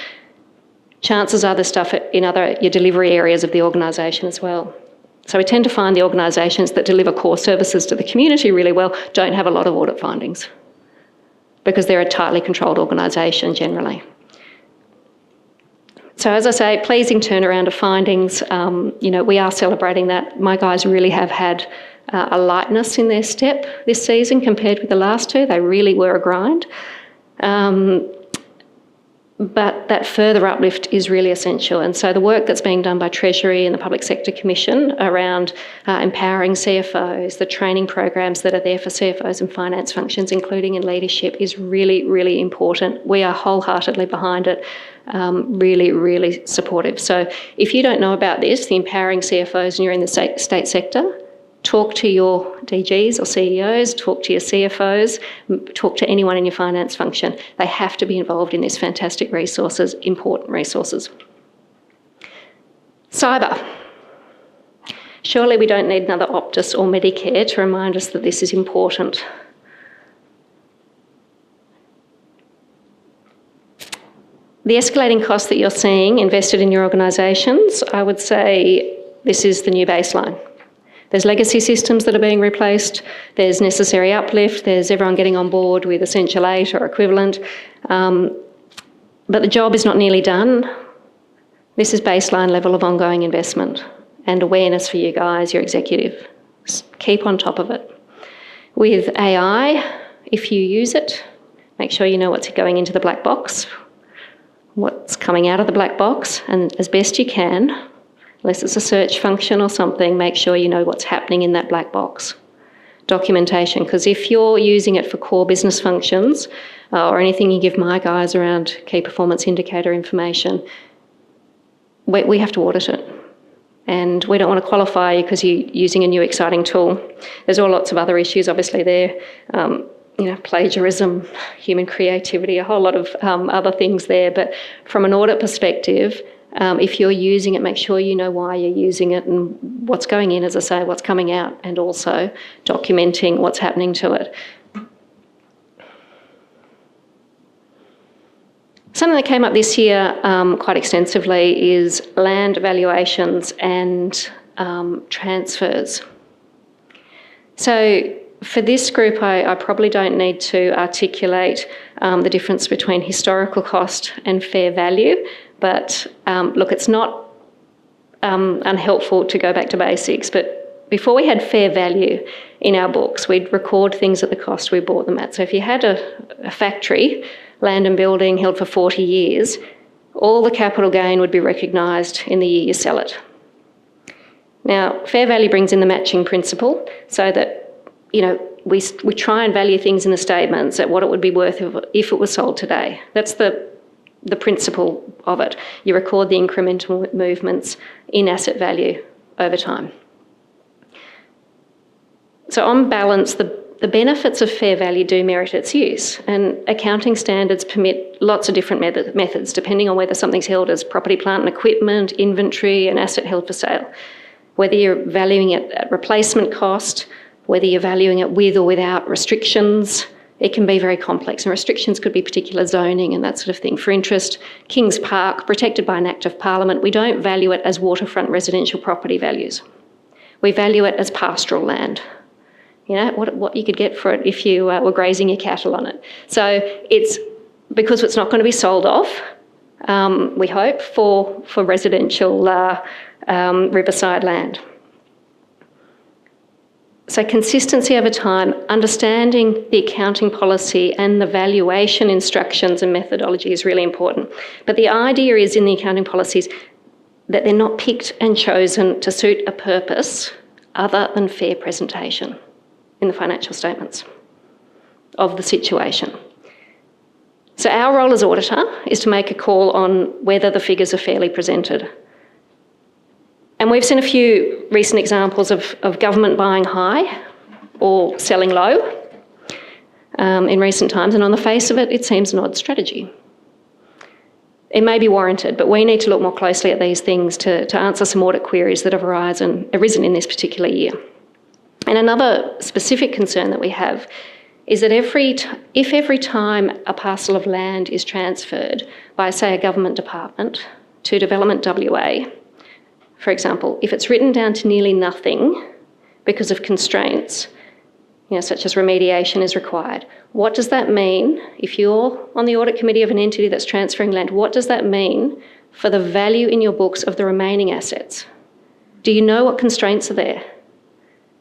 chances are there's stuff in your delivery areas of the organisation as well. So we tend to find the organisations that deliver core services to the community really well don't have a lot of audit findings, because they're a tightly controlled organisation generally. So as I say, pleasing turnaround of findings. We are celebrating that. My guys really have had a lightness in their step this season compared with the last two. They really were a grind. But that further uplift is really essential. And so the work that's being done by Treasury and the Public Sector Commission around empowering CFOs, the training programs that are there for CFOs and finance functions, including in leadership, is really, really important. We are wholeheartedly behind it, really, really supportive. So if you don't know about this, the empowering CFOs, and you're in the state sector, talk to your DGs or CEOs, talk to your CFOs, talk to anyone in your finance function. They have to be involved in these fantastic resources, important resources. Cyber. Surely we don't need another Optus or Medicare to remind us that this is important. The escalating costs that you're seeing invested in your organisations, I would say this is the new baseline. There's legacy systems that are being replaced, there's necessary uplift, there's everyone getting on board with Essential 8 or equivalent, but the job is not nearly done. This is baseline level of ongoing investment and awareness for you guys, your executive. Keep on top of it. With AI, if you use it, make sure you know what's going into the black box, what's coming out of the black box, and as best you can, Unless it's a search function or something, make sure you know what's happening in that black box. Documentation, because if you're using it for core business functions or anything you give my guys around key performance indicator information, we have to audit it. And we don't want to qualify you because you're using a new exciting tool. There's all lots of other issues, obviously, there. Plagiarism, human creativity, a whole lot of other things there. But from an audit perspective, if you're using it, make sure you know why you're using it and what's going in, as I say, what's coming out, and also documenting what's happening to it. Something that came up this year quite extensively is land valuations and transfers. So for this group, I probably don't need to articulate the difference between historical cost and fair value, but look, it's not unhelpful to go back to basics, but before we had fair value in our books, we'd record things at the cost we bought them at. So if you had a factory, land and building held for 40 years, all the capital gain would be recognised in the year you sell it. Now, fair value brings in the matching principle so that, we try and value things in the statements at what it would be worth if it was sold today. That's the principle of it. You record the incremental movements in asset value over time. So on balance, the benefits of fair value do merit its use, and accounting standards permit lots of different methods depending on whether something's held as property, plant and equipment, inventory, an asset held for sale. Whether you're valuing it at replacement cost, whether you're valuing it with or without restrictions, it can be very complex, and restrictions could be particular zoning and that sort of thing. For interest, Kings Park, protected by an Act of Parliament, we don't value it as waterfront residential property values. We value it as pastoral land. What you could get for it if you were grazing your cattle on it. So it's because it's not going to be sold off, we hope, for residential riverside land. So consistency over time, understanding the accounting policy and the valuation instructions and methodology is really important. But the idea is in the accounting policies that they're not picked and chosen to suit a purpose other than fair presentation in the financial statements of the situation. So our role as auditor is to make a call on whether the figures are fairly presented. And we've seen a few recent examples of government buying high or selling low in recent times, and on the face of it, it seems an odd strategy. It may be warranted, but we need to look more closely at these things to answer some audit queries that have arisen in this particular year. And another specific concern that we have is that if every time a parcel of land is transferred by, say, a government department to Development WA, for example, if it's written down to nearly nothing because of constraints, such as remediation is required, what does that mean if you're on the audit committee of an entity that's transferring land? What does that mean for the value in your books of the remaining assets? Do you know what constraints are there?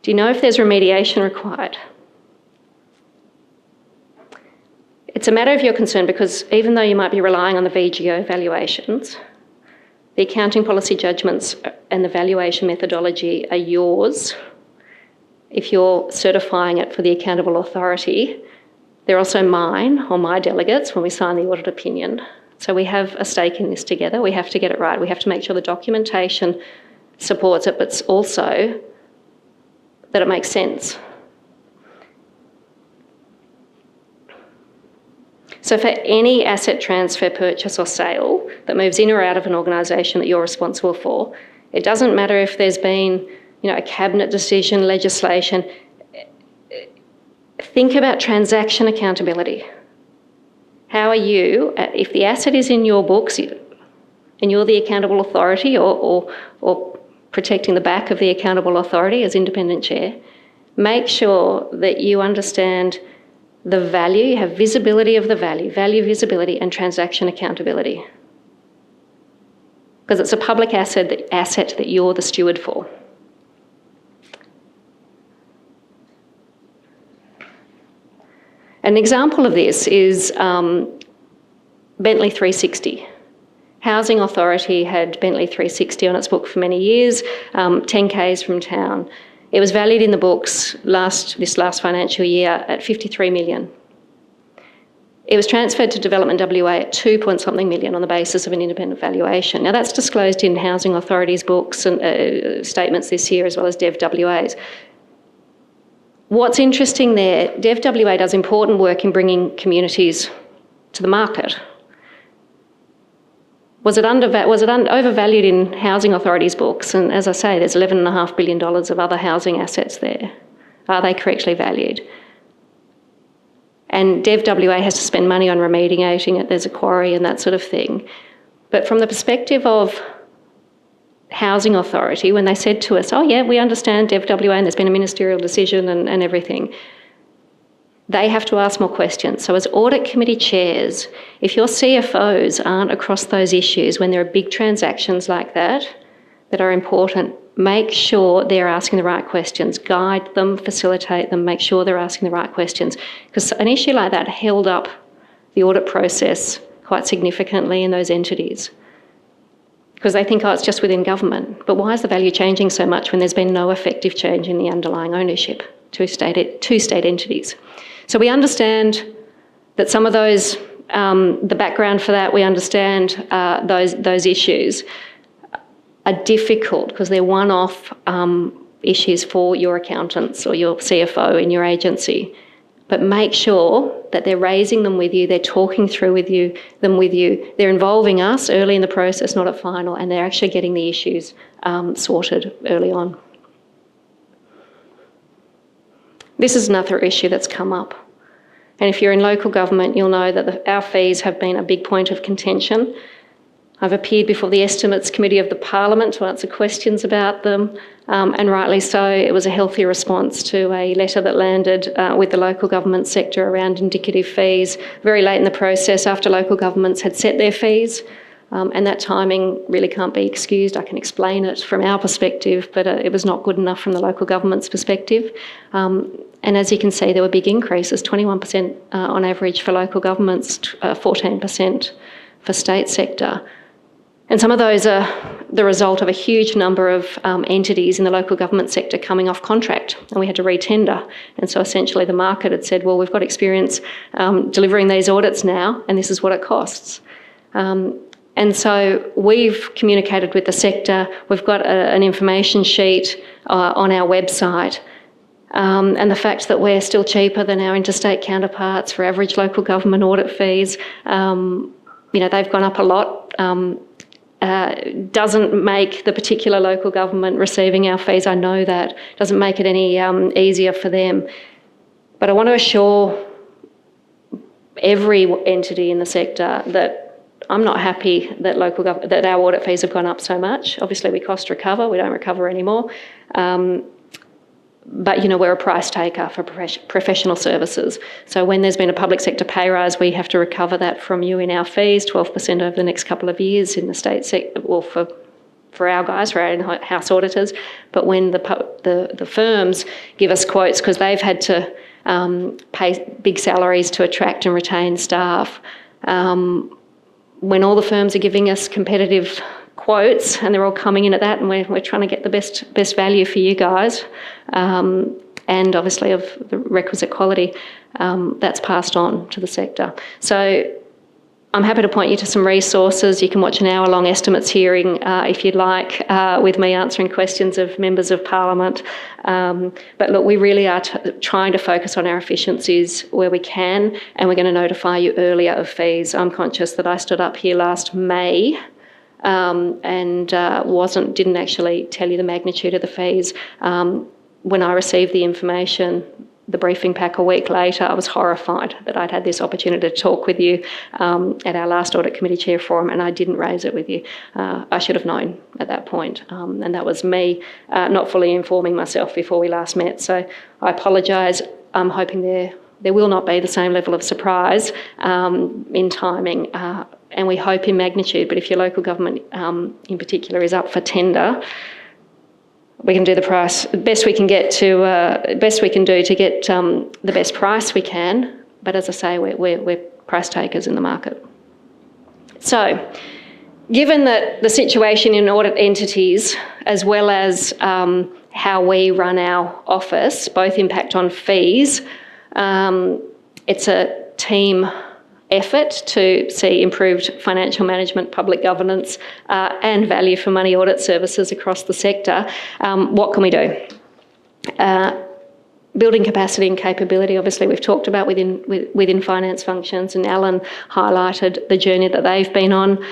Do you know if there's remediation required? It's a matter of your concern because even though you might be relying on the VGO valuations, the accounting policy judgments and the valuation methodology are yours. If you're certifying it for the accountable authority, they're also mine or my delegates when we sign the audit opinion. So we have a stake in this together. We have to get it right. We have to make sure the documentation supports it, but also that it makes sense. So for any asset transfer, purchase or sale that moves in or out of an organisation that you're responsible for, it doesn't matter if there's been, a cabinet decision, legislation. Think about transaction accountability. How are you, if the asset is in your books and you're the accountable authority or protecting the back of the accountable authority as independent chair, make sure that you understand the value, you have visibility of the value visibility and transaction accountability. Because it's a public asset that you're the steward for. An example of this is Bentley 360. Housing Authority had Bentley 360 on its book for many years, 10 k's from town. It was valued in the books this last financial year at 53 million. It was transferred to Development WA at 2 point something million on the basis of an independent valuation. Now that's disclosed in Housing Authority's books and statements this year, as well as Dev WA's. What's interesting there, Dev WA does important work in bringing communities to the market. Was it overvalued in Housing Authority's books? And as I say, there's $11.5 billion of other housing assets there. Are they correctly valued? And Dev WA has to spend money on remediating it. There's a quarry and that sort of thing. But from the perspective of Housing Authority, when they said to us, oh yeah, we understand Dev WA and there's been a ministerial decision and everything, they have to ask more questions. So as audit committee chairs, if your CFOs aren't across those issues when there are big transactions like that are important, make sure they're asking the right questions, guide them, facilitate them, make sure they're asking the right questions. Because an issue like that held up the audit process quite significantly in those entities. Because they think, oh, it's just within government. But why is the value changing so much when there's been no effective change in the underlying ownership to state entities? So we understand that some of those, the background for that, we understand those issues are difficult because they're one-off issues for your accountants or your CFO in your agency. But make sure that they're raising them with you, they're talking through them with you, they're involving us early in the process, not at final, and they're actually getting the issues sorted early on. This is another issue that's come up. And if you're in local government, you'll know that our fees have been a big point of contention. I've appeared before the Estimates Committee of the Parliament to answer questions about them, and rightly so. It was a healthy response to a letter that landed with the local government sector around indicative fees very late in the process after local governments had set their fees. And that timing really can't be excused. I can explain it from our perspective, but it was not good enough from the local government's perspective. And as you can see, there were big increases, 21% on average for local governments, 14% for state sector. And some of those are the result of a huge number of entities in the local government sector coming off contract, and we had to re-tender. And so essentially the market had said, well, we've got experience delivering these audits now, and this is what it costs. And so we've communicated with the sector. We've got an information sheet on our website. And the fact that we're still cheaper than our interstate counterparts for average local government audit fees, they've gone up a lot. Doesn't make the particular local government receiving our fees, I know that, doesn't make it any easier for them. But I want to assure every entity in the sector that I'm not happy that that our audit fees have gone up so much. Obviously we cost recover, we don't recover anymore. But, we're a price taker for professional services. So when there's been a public sector pay rise, we have to recover that from you in our fees, 12% over the next couple of years in the state sector, or for our guys, for our in-house auditors. But when the firms give us quotes because they've had to pay big salaries to attract and retain staff, when all the firms are giving us competitive quotes and they're all coming in at that, and we're trying to get the best value for you guys, and obviously of the requisite quality, that's passed on to the sector. So I'm happy to point you to some resources. You can watch an hour-long estimates hearing if you'd like, with me answering questions of members of Parliament. But look, we really are trying to focus on our efficiencies where we can, and we're going to notify you earlier of fees. I'm conscious that I stood up here last May and didn't actually tell you the magnitude of the fees. When I received the information, the briefing pack a week later, I was horrified that I'd had this opportunity to talk with you at our last Audit Committee Chair Forum, and I didn't raise it with you. I should have known at that point, and that was me not fully informing myself before we last met. So I apologise. I'm hoping there will not be the same level of surprise in timing, and we hope in magnitude. But if your local government in particular is up for tender, we can do the price best we can get to best we can do to get the best price we can. But as I say, we're price takers in the market. So given that the situation in audit entities, as well as how we run our office, both impact on fees, it's a team effort to see improved financial management, public governance, and value for money audit services across the sector. What can we do? Building capacity and capability, obviously, we've talked about within finance functions, and Alan highlighted the journey that they've been on.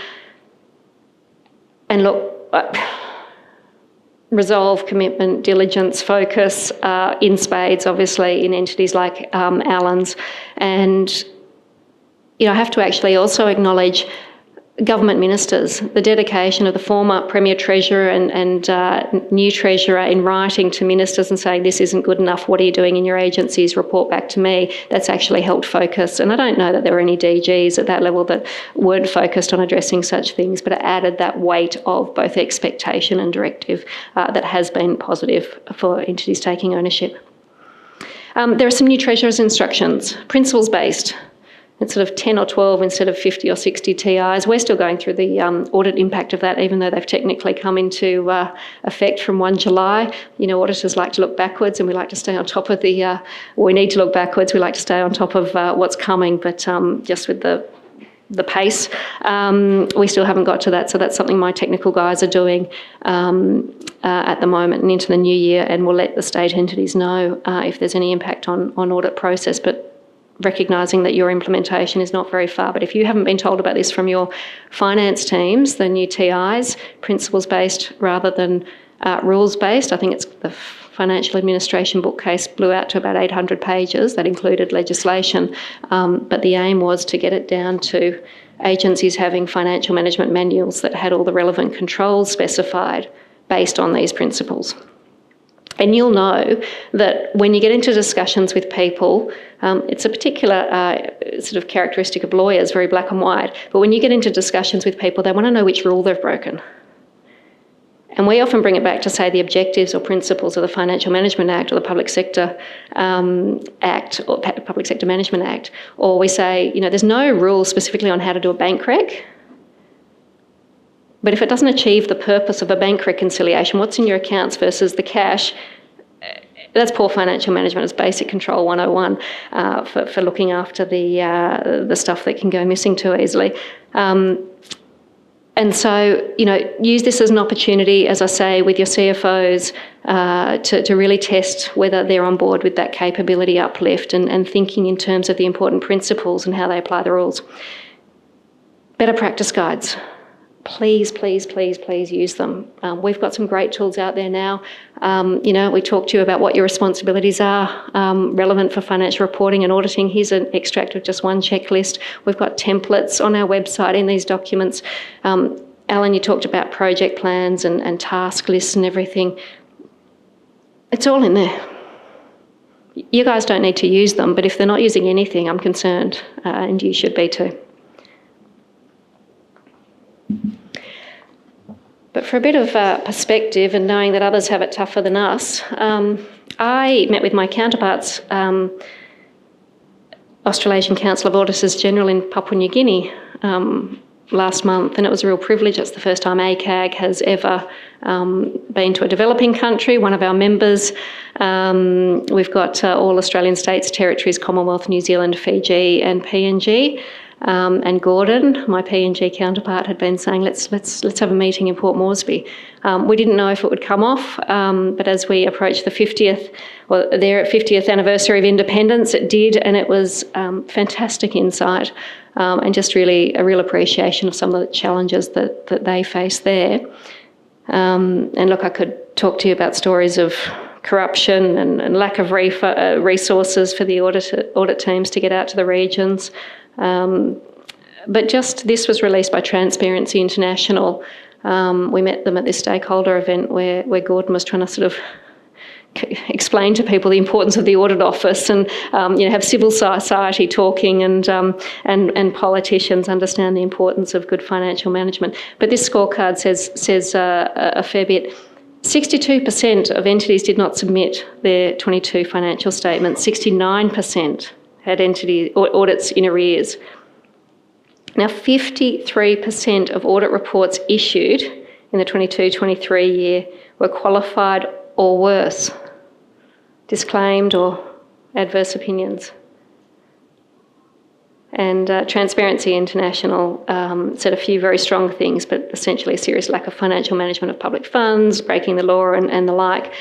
And look, resolve, commitment, diligence, focus in spades, obviously, in entities like Alan's. And I have to actually also acknowledge government ministers, the dedication of the former Premier Treasurer and new Treasurer in writing to ministers and saying, this isn't good enough, what are you doing in your agencies, report back to me. That's actually helped focus. And I don't know that there were any DGs at that level that weren't focused on addressing such things, but it added that weight of both expectation and directive that has been positive for entities taking ownership. There are some new Treasurer's instructions, principles-based. It's sort of 10 or 12 instead of 50 or 60 TIs. We're still going through the audit impact of that, even though they've technically come into effect from 1 July. Auditors like to look backwards, and we like to stay on top of we need to look backwards. We like to stay on top of what's coming, but just with the pace, we still haven't got to that. So that's something my technical guys are doing at the moment and into the new year, and we'll let the state entities know if there's any impact on audit process. But recognising that your implementation is not very far. But if you haven't been told about this from your finance teams, the new TIs, principles-based rather than rules-based, I think it's the financial administration bookcase blew out to about 800 pages. That included legislation. But the aim was to get it down to agencies having financial management manuals that had all the relevant controls specified based on these principles. And you'll know that when you get into discussions with people, it's a particular sort of characteristic of lawyers, very black and white, but when you get into discussions with people, they want to know which rule they've broken. And we often bring it back to, say, the objectives or principles of the Financial Management Act or the Public Sector Act or Public Sector Management Act, or we say, there's no rule specifically on how to do a bank rec. But if it doesn't achieve the purpose of a bank reconciliation, what's in your accounts versus the cash, that's poor financial management. It's basic control 101 for looking after the stuff that can go missing too easily. And so, use this as an opportunity, as I say, with your CFOs to really test whether they're on board with that capability uplift and thinking in terms of the important principles and how they apply the rules. Better practice guides. Please, please, please, please use them. We've got some great tools out there now. We talked to you about what your responsibilities are relevant for financial reporting and auditing. Here's an extract of just one checklist. We've got templates on our website in these documents. Alan, you talked about project plans and task lists and everything. It's all in there. You guys don't need to use them, but if they're not using anything, I'm concerned, and you should be too. But for a bit of perspective and knowing that others have it tougher than us, I met with my counterparts, Australasian Council of Auditors General in Papua New Guinea last month, and it was a real privilege. It's the first time ACAG has ever been to a developing country, one of our members. We've got all Australian states, territories, Commonwealth, New Zealand, Fiji and PNG. And Gordon, my PNG counterpart, had been saying, let's have a meeting in Port Moresby. We didn't know if it would come off, but as we approached the 50th anniversary of independence, it did, and it was fantastic insight and just really a real appreciation of some of the challenges that they face there. And look, I could talk to you about stories of corruption and lack of resources for the audit teams to get out to the regions. But just this was released by Transparency International. We met them at this stakeholder event where Gordon was trying to sort of explain to people the importance of the audit office and have civil society talking and politicians understand the importance of good financial management. But this scorecard says a fair bit. 62% of entities did not submit their 22 financial statements. 69% had audits in arrears. Now, 53% of audit reports issued in the 22-23 year were qualified or worse, disclaimed or adverse opinions. And Transparency International said a few very strong things, but essentially a serious lack of financial management of public funds, breaking the law and the like.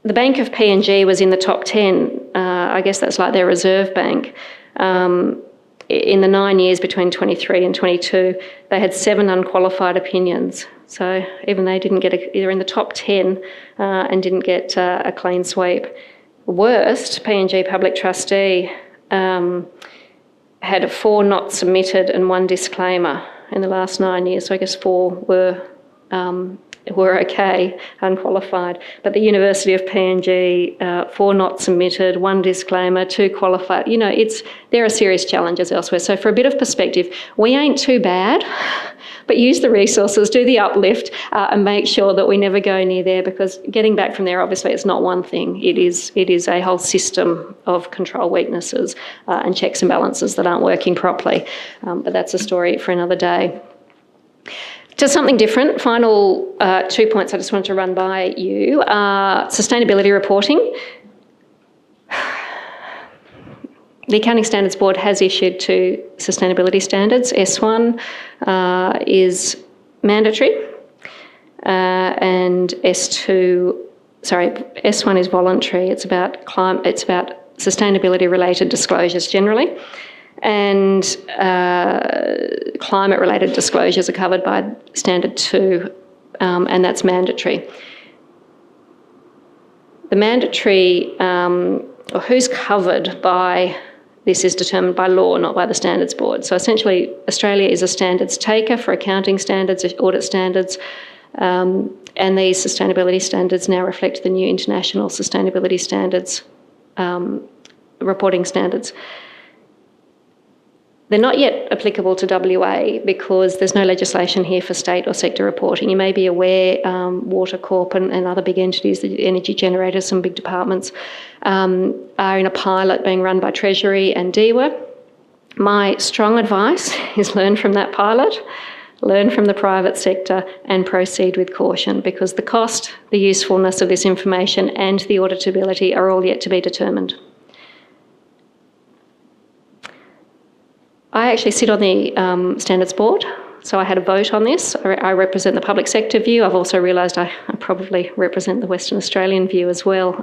The Bank of PNG was in the top 10. I guess that's like their reserve bank. In the 9 years between 23 and 22, they had 7 unqualified opinions. So even they didn't get they're in the top 10 and didn't get a clean sweep. Worst, PNG Public Trustee had 4 not submitted and 1 disclaimer in the last 9 years. So I guess 4 were okay, unqualified. But the University of PNG, 4 not submitted, 1 disclaimer, 2 qualified. You know, there are serious challenges elsewhere. So for a bit of perspective, we ain't too bad, but use the resources, do the uplift, and make sure that we never go near there, because getting back from there, obviously, it's not one thing. It is a whole system of control weaknesses and checks and balances that aren't working properly. But that's a story for another day. To something different, final 2 points I just wanted to run by you. Sustainability reporting. The Accounting Standards Board has issued 2 sustainability standards. S1 is mandatory and S1 is voluntary. It's about sustainability-related disclosures generally. And climate-related disclosures are covered by Standard 2, and that's mandatory. The mandatory, or who's covered by this, is determined by law, not by the Standards Board. So essentially, Australia is a standards taker for accounting standards, audit standards, and these sustainability standards now reflect the new international sustainability standards, reporting standards. They're not yet applicable to WA because there's no legislation here for state or sector reporting. You may be aware Water Corp and other big entities, the energy generators, some big departments, are in a pilot being run by Treasury and DEWA. My strong advice is learn from that pilot, learn from the private sector and proceed with caution, because the cost, the usefulness of this information and the auditability are all yet to be determined. I actually sit on the Standards Board, so I had a vote on this. I represent the public sector view. I've also realised I probably represent the Western Australian view as well,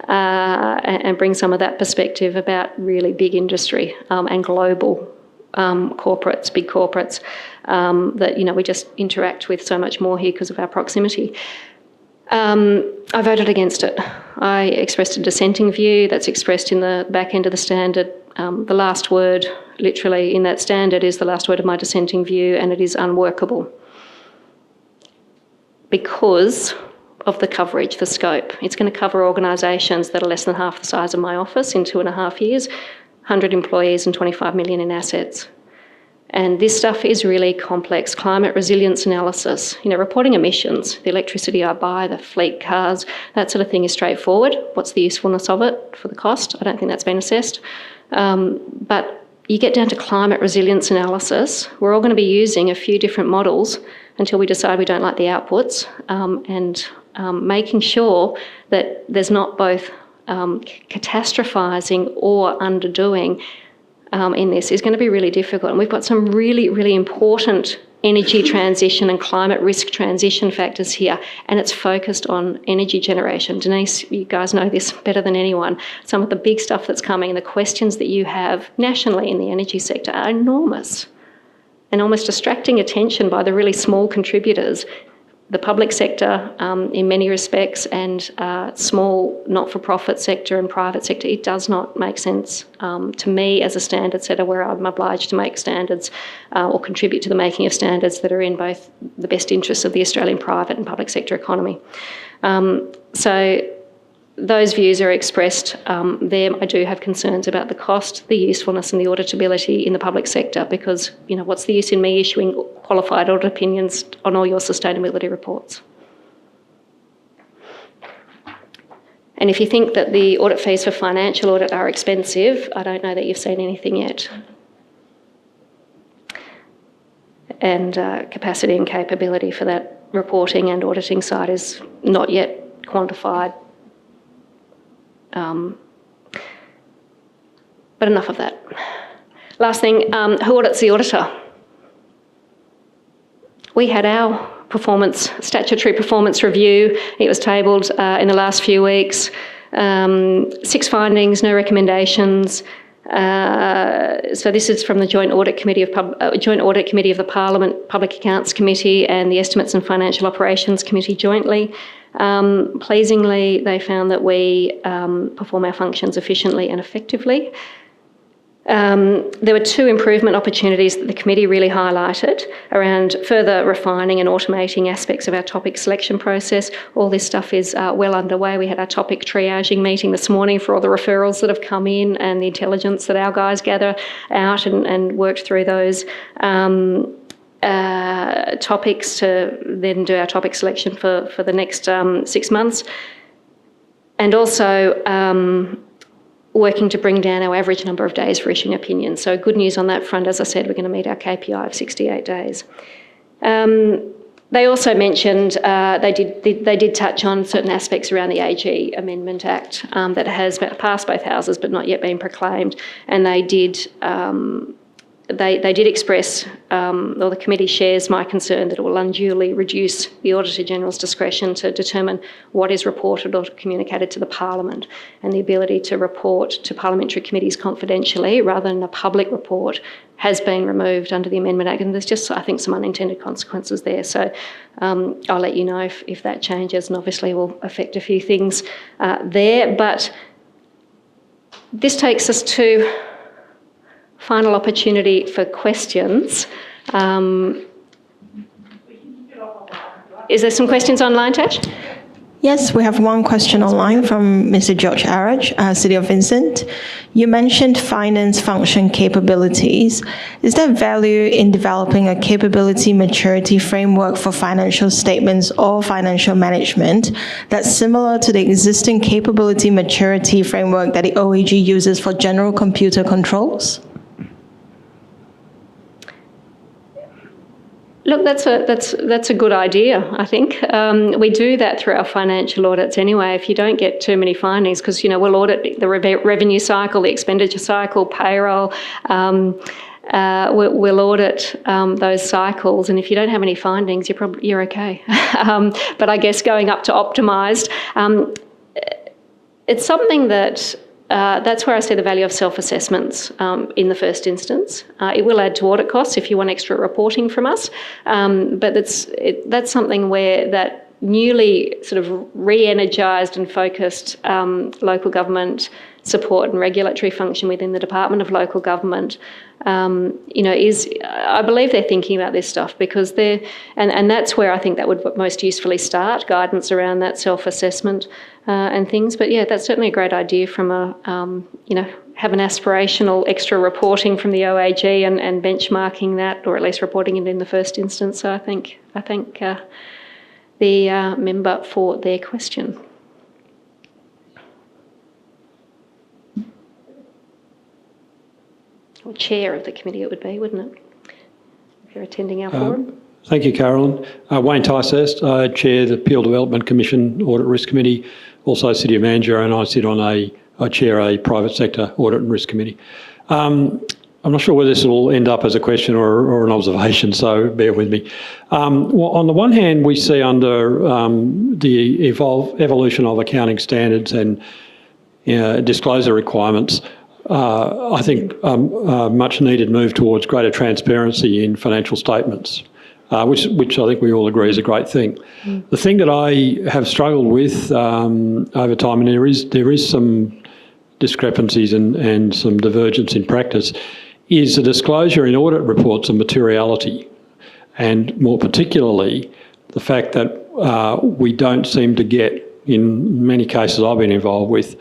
and bring some of that perspective about really big industry and global corporates, big corporates, that, you know, we just interact with so much more here because of our proximity. I voted against it. I expressed a dissenting view that's expressed in the back end of the standard. The last word, literally, in that standard is the last word of my dissenting view, and it is unworkable because of the coverage, the scope. It's going to cover organisations that are less than half the size of my office in 2.5 years, 100 employees and 25 million in assets. And this stuff is really complex. Climate resilience analysis, you know, reporting emissions, the electricity I buy, the fleet cars, that sort of thing is straightforward. What's the usefulness of it for the cost? I don't think that's been assessed. But you get down to climate resilience analysis, we're all going to be using a few different models until we decide we don't like the outputs, and making sure that there's not both catastrophising or underdoing in this is going to be really difficult. And we've got some really, really important energy transition and climate risk transition factors here, and it's focused on energy generation. Denise, you guys know this better than anyone. Some of the big stuff that's coming, the questions that you have nationally in the energy sector are enormous and almost distracting attention by the really small contributors. The public sector, in many respects, and small not-for-profit sector and private sector, it does not make sense to me as a standard setter, where I'm obliged to make standards or contribute to the making of standards that are in both the best interests of the Australian private and public sector economy. So those views are expressed there. I do have concerns about the cost, the usefulness and the auditability in the public sector, because, you know, what's the use in me issuing qualified audit opinions on all your sustainability reports? And if you think that the audit fees for financial audit are expensive, I don't know that you've seen anything yet. And capacity and capability for that reporting and auditing side is not yet quantified. But enough of that. Last thing, who audits the auditor? We had our statutory performance review. It was tabled in the last few weeks. 6 findings, no recommendations. So this is from the Joint Audit Committee of the Parliament, Public Accounts Committee and the Estimates and Financial Operations Committee jointly. Pleasingly, they found that we perform our functions efficiently and effectively. There were 2 improvement opportunities that the committee really highlighted around further refining and automating aspects of our topic selection process. All this stuff is well underway. We had our topic triaging meeting this morning for all the referrals that have come in and the intelligence that our guys gather out and worked through those topics to then do our topic selection for the next 6 months. And also working to bring down our average number of days for issuing opinions. So good news on that front. As I said, we're going to meet our KPI of 68 days. They also mentioned, they did touch on certain aspects around the AG Amendment Act that has passed both houses but not yet been proclaimed. And they did express, or the committee shares my concern that it will unduly reduce the Auditor-General's discretion to determine what is reported or communicated to the Parliament, and the ability to report to parliamentary committees confidentially rather than a public report has been removed under the Amendment Act, and there's just, I think, some unintended consequences there. So I'll let you know if that changes, and obviously will affect a few things there. But this takes us to final opportunity for questions. Is there some questions online, Tash? Yes, we have one question online from Mr. George Arach, City of Vincent. You mentioned finance function capabilities. Is there value in developing a capability maturity framework for financial statements or financial management that's similar to the existing capability maturity framework that the OAG uses for general computer controls? Look, that's a good idea, I think. We do that through our financial audits anyway. If you don't get too many findings, because, we'll audit the revenue cycle, the expenditure cycle, payroll, we'll audit those cycles, and if you don't have any findings, you're okay. But I guess going up to optimised, it's something that that's where I see the value of self-assessments in the first instance. It will add to audit costs if you want extra reporting from us, but that's something where that newly sort of re-energised and focused local government support and regulatory function within the Department of Local Government, is, I believe they're thinking about this stuff because and that's where I think that would most usefully start, guidance around that self-assessment and things. But yeah, that's certainly a great idea from have an aspirational extra reporting from the OAG and benchmarking that, or at least reporting it in the first instance. So I thank the member for their question. Or chair of the committee it would be, wouldn't it? If you're attending our forum. Thank you, Carolyn. Wayne Ticehurst, I chair the Peel Development Commission Audit Risk Committee, also City Manager, and I chair a private sector Audit and Risk Committee. I'm not sure whether this will end up as a question or an observation, so bear with me. On the one hand, we see under the evolution of accounting standards and disclosure requirements, I think a much needed move towards greater transparency in financial statements, which I think we all agree is a great thing. The thing that I have struggled with over time, and there is some discrepancies and some divergence in practice, is the disclosure in audit reports of materiality, and more particularly the fact that we don't seem to get, in many cases I've been involved with,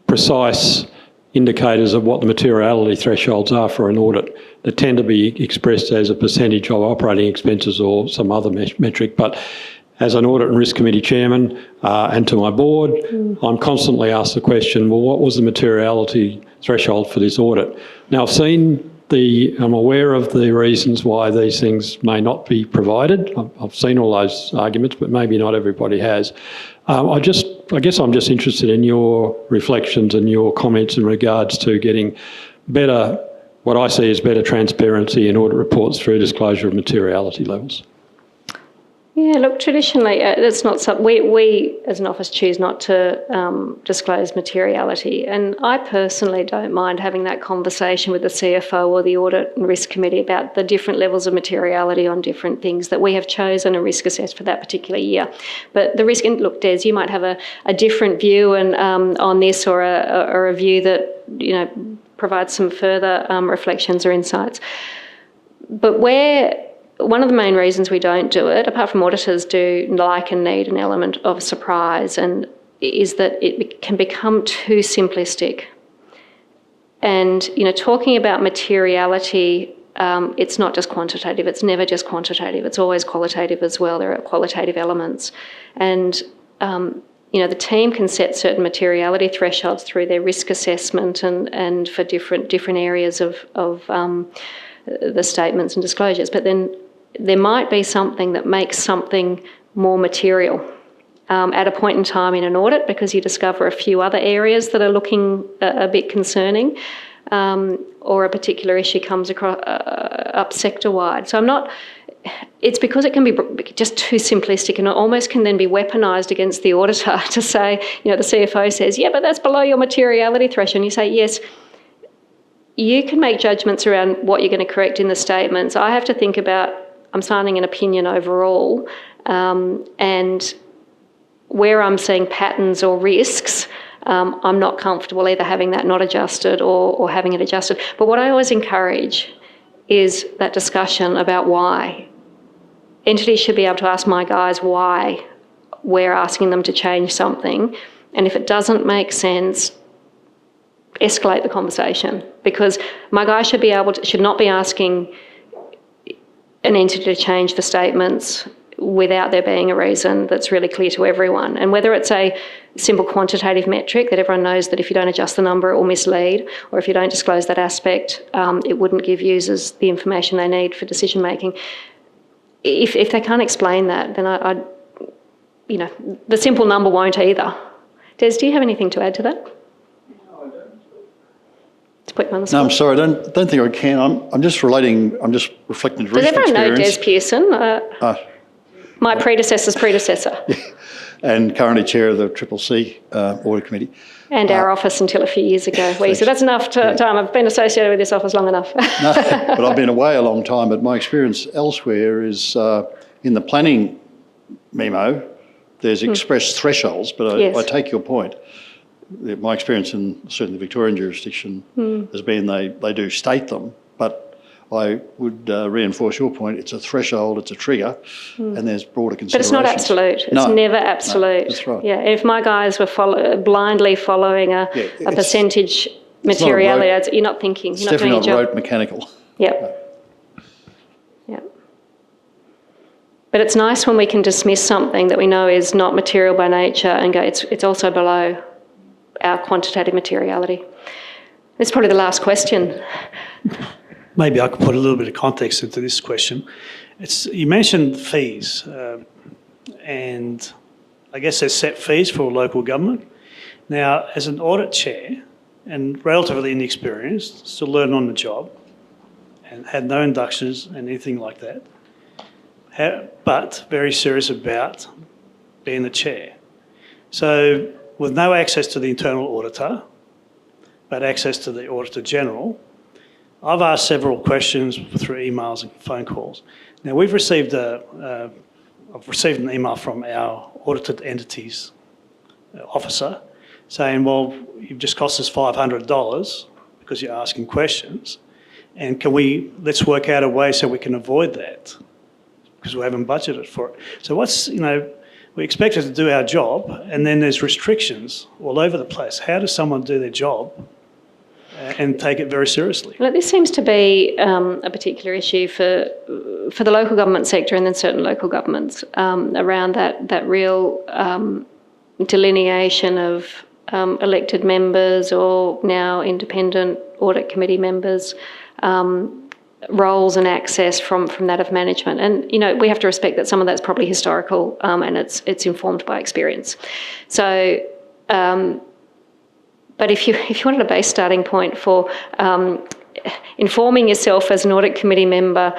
precise indicators of what the materiality thresholds are for an audit that tend to be expressed as a percentage of operating expenses or some other metric. But as an Audit and Risk Committee chairman and to my board, I'm constantly asked the question, well, what was the materiality threshold for this audit? Now, I'm aware of the reasons why these things may not be provided. I've seen all those arguments, but maybe not everybody has. I guess I'm just interested in your reflections and your comments in regards to getting better, what I see as better transparency in audit reports through disclosure of materiality levels. Yeah, look, traditionally, it's not something we as an office choose not to disclose materiality. And I personally don't mind having that conversation with the CFO or the Audit and Risk Committee about the different levels of materiality on different things that we have chosen and risk assessed for that particular year. But the risk, and look, Des, you might have a different view and on this, or a view that, you know, provides some further reflections or insights. But one of the main reasons we don't do it, apart from auditors do like and need an element of surprise, and is that it can become too simplistic. And, you know, talking about materiality, it's not just quantitative. It's never just quantitative. It's always qualitative as well. There are qualitative elements. And, you know, the team can set certain materiality thresholds through their risk assessment and for different areas of the statements and disclosures. But then there might be something that makes something more material at a point in time in an audit, because you discover a few other areas that are looking a bit concerning, or a particular issue comes across up sector-wide. So it's because it can be just too simplistic, and it almost can then be weaponised against the auditor to say, you know, the CFO says, yeah, but that's below your materiality threshold. And you say, yes, you can make judgments around what you're going to correct in the statements. I have to think about, I'm signing an opinion overall, and where I'm seeing patterns or risks, I'm not comfortable either having that not adjusted or having it adjusted. But what I always encourage is that discussion about why. Entities should be able to ask my guys why we're asking them to change something, and if it doesn't make sense, escalate the conversation, because my guys should not be asking an entity to change the statements without there being a reason that's really clear to everyone. And whether it's a simple quantitative metric that everyone knows that if you don't adjust the number it will mislead, or if you don't disclose that aspect, it wouldn't give users the information they need for decision making. If they can't explain that, then you know, the simple number won't either. Des, do you have anything to add to that? No, I'm sorry, I don't think I can. I'm just reflecting to recent experience. Does everyone know Des Pearson? My predecessor's predecessor. Yeah. And currently chair of the CCC Audit Committee. And our office until a few years ago. Where you said, that's enough time. I've been associated with this office long enough. No, but I've been away a long time. But my experience elsewhere is in the planning memo, there's expressed thresholds, but Yes. I take your point. My experience in certainly the Victorian jurisdiction has been they do state them, but I would reinforce your point. It's a threshold, it's a trigger, and there's broader considerations. But it's not absolute. It's never absolute. No, that's right. Yeah, if my guys were blindly following a percentage materiality, you're not thinking. You're not doing your job. It's definitely not rote mechanical. Yep. Yep. But it's nice when we can dismiss something that we know is not material by nature and go, it's also below our quantitative materiality. This is probably the last question. Maybe I could put a little bit of context into this question. You mentioned fees, and I guess there's set fees for local government. Now, as an audit chair and relatively inexperienced, still learning on the job, and had no inductions and anything like that, but very serious about being the chair. So, with no access to the internal auditor, but access to the Auditor General, I've asked several questions through emails and phone calls. Now, I've received an email from our audited entities officer saying, well, you've just cost us $500 because you're asking questions, and let's work out a way so we can avoid that because we haven't budgeted for it. So we expected to do our job, and then there's restrictions all over the place. How does someone do their job and take it very seriously. Well, this seems to be a particular issue for the local government sector and then certain local governments around that real delineation of elected members or now independent audit committee members' roles and access from that of management. And, we have to respect that some of that's probably historical and it's informed by experience. So, but if you wanted a base starting point for informing yourself as an audit committee member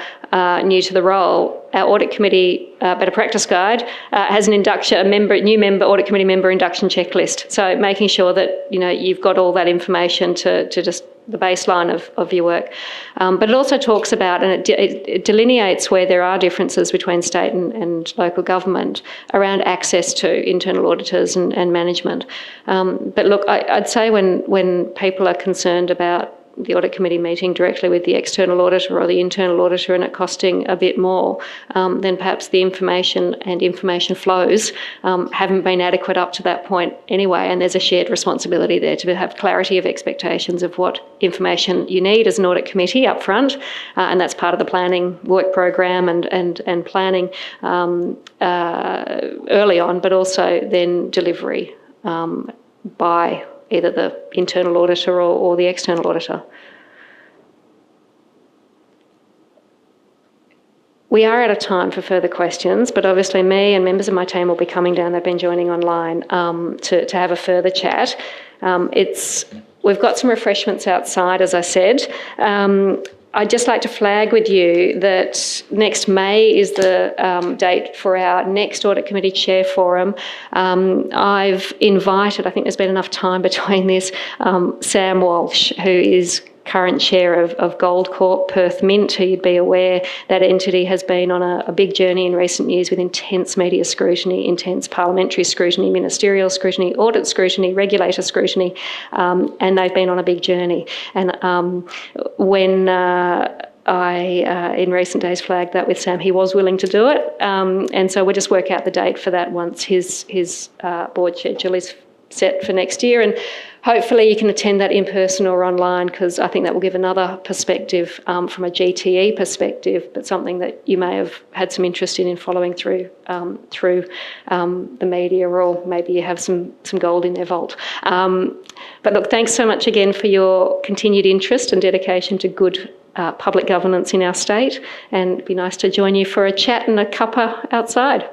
new to the role, our audit committee better practice guide has an new audit committee member induction checklist. So making sure that you've got all that information to just the baseline of your work. But it also talks about, and it delineates where there are differences between state and local government around access to internal auditors and management. But look, I'd say when people are concerned about the audit committee meeting directly with the external auditor or the internal auditor and it costing a bit more, then perhaps the information and information flows haven't been adequate up to that point anyway, and there's a shared responsibility there to have clarity of expectations of what information you need as an audit committee up front, and that's part of the planning work program and planning early on, but also then delivery by either the internal auditor or the external auditor. We are out of time for further questions, but obviously me and members of my team will be coming down. They've been joining online to have a further chat. We've got some refreshments outside, as I said. I'd just like to flag with you that next May is the date for our next Audit Committee Chair Forum. I've invited, I think there's been enough time between this, Sam Walsh, who is current chair of Goldcorp Perth Mint, who you'd be aware that entity has been on a big journey in recent years with intense media scrutiny, intense parliamentary scrutiny, ministerial scrutiny, audit scrutiny, regulator scrutiny, and they've been on a big journey. And when I, in recent days, flagged that with Sam, he was willing to do it. And so we'll just work out the date for that once his board schedule is set for next year, and hopefully you can attend that in person or online, because I think that will give another perspective from a GTE perspective, but something that you may have had some interest in following through the media, or maybe you have some gold in their vault. But look, thanks so much again for your continued interest and dedication to good public governance in our state, and it'd be nice to join you for a chat and a cuppa outside.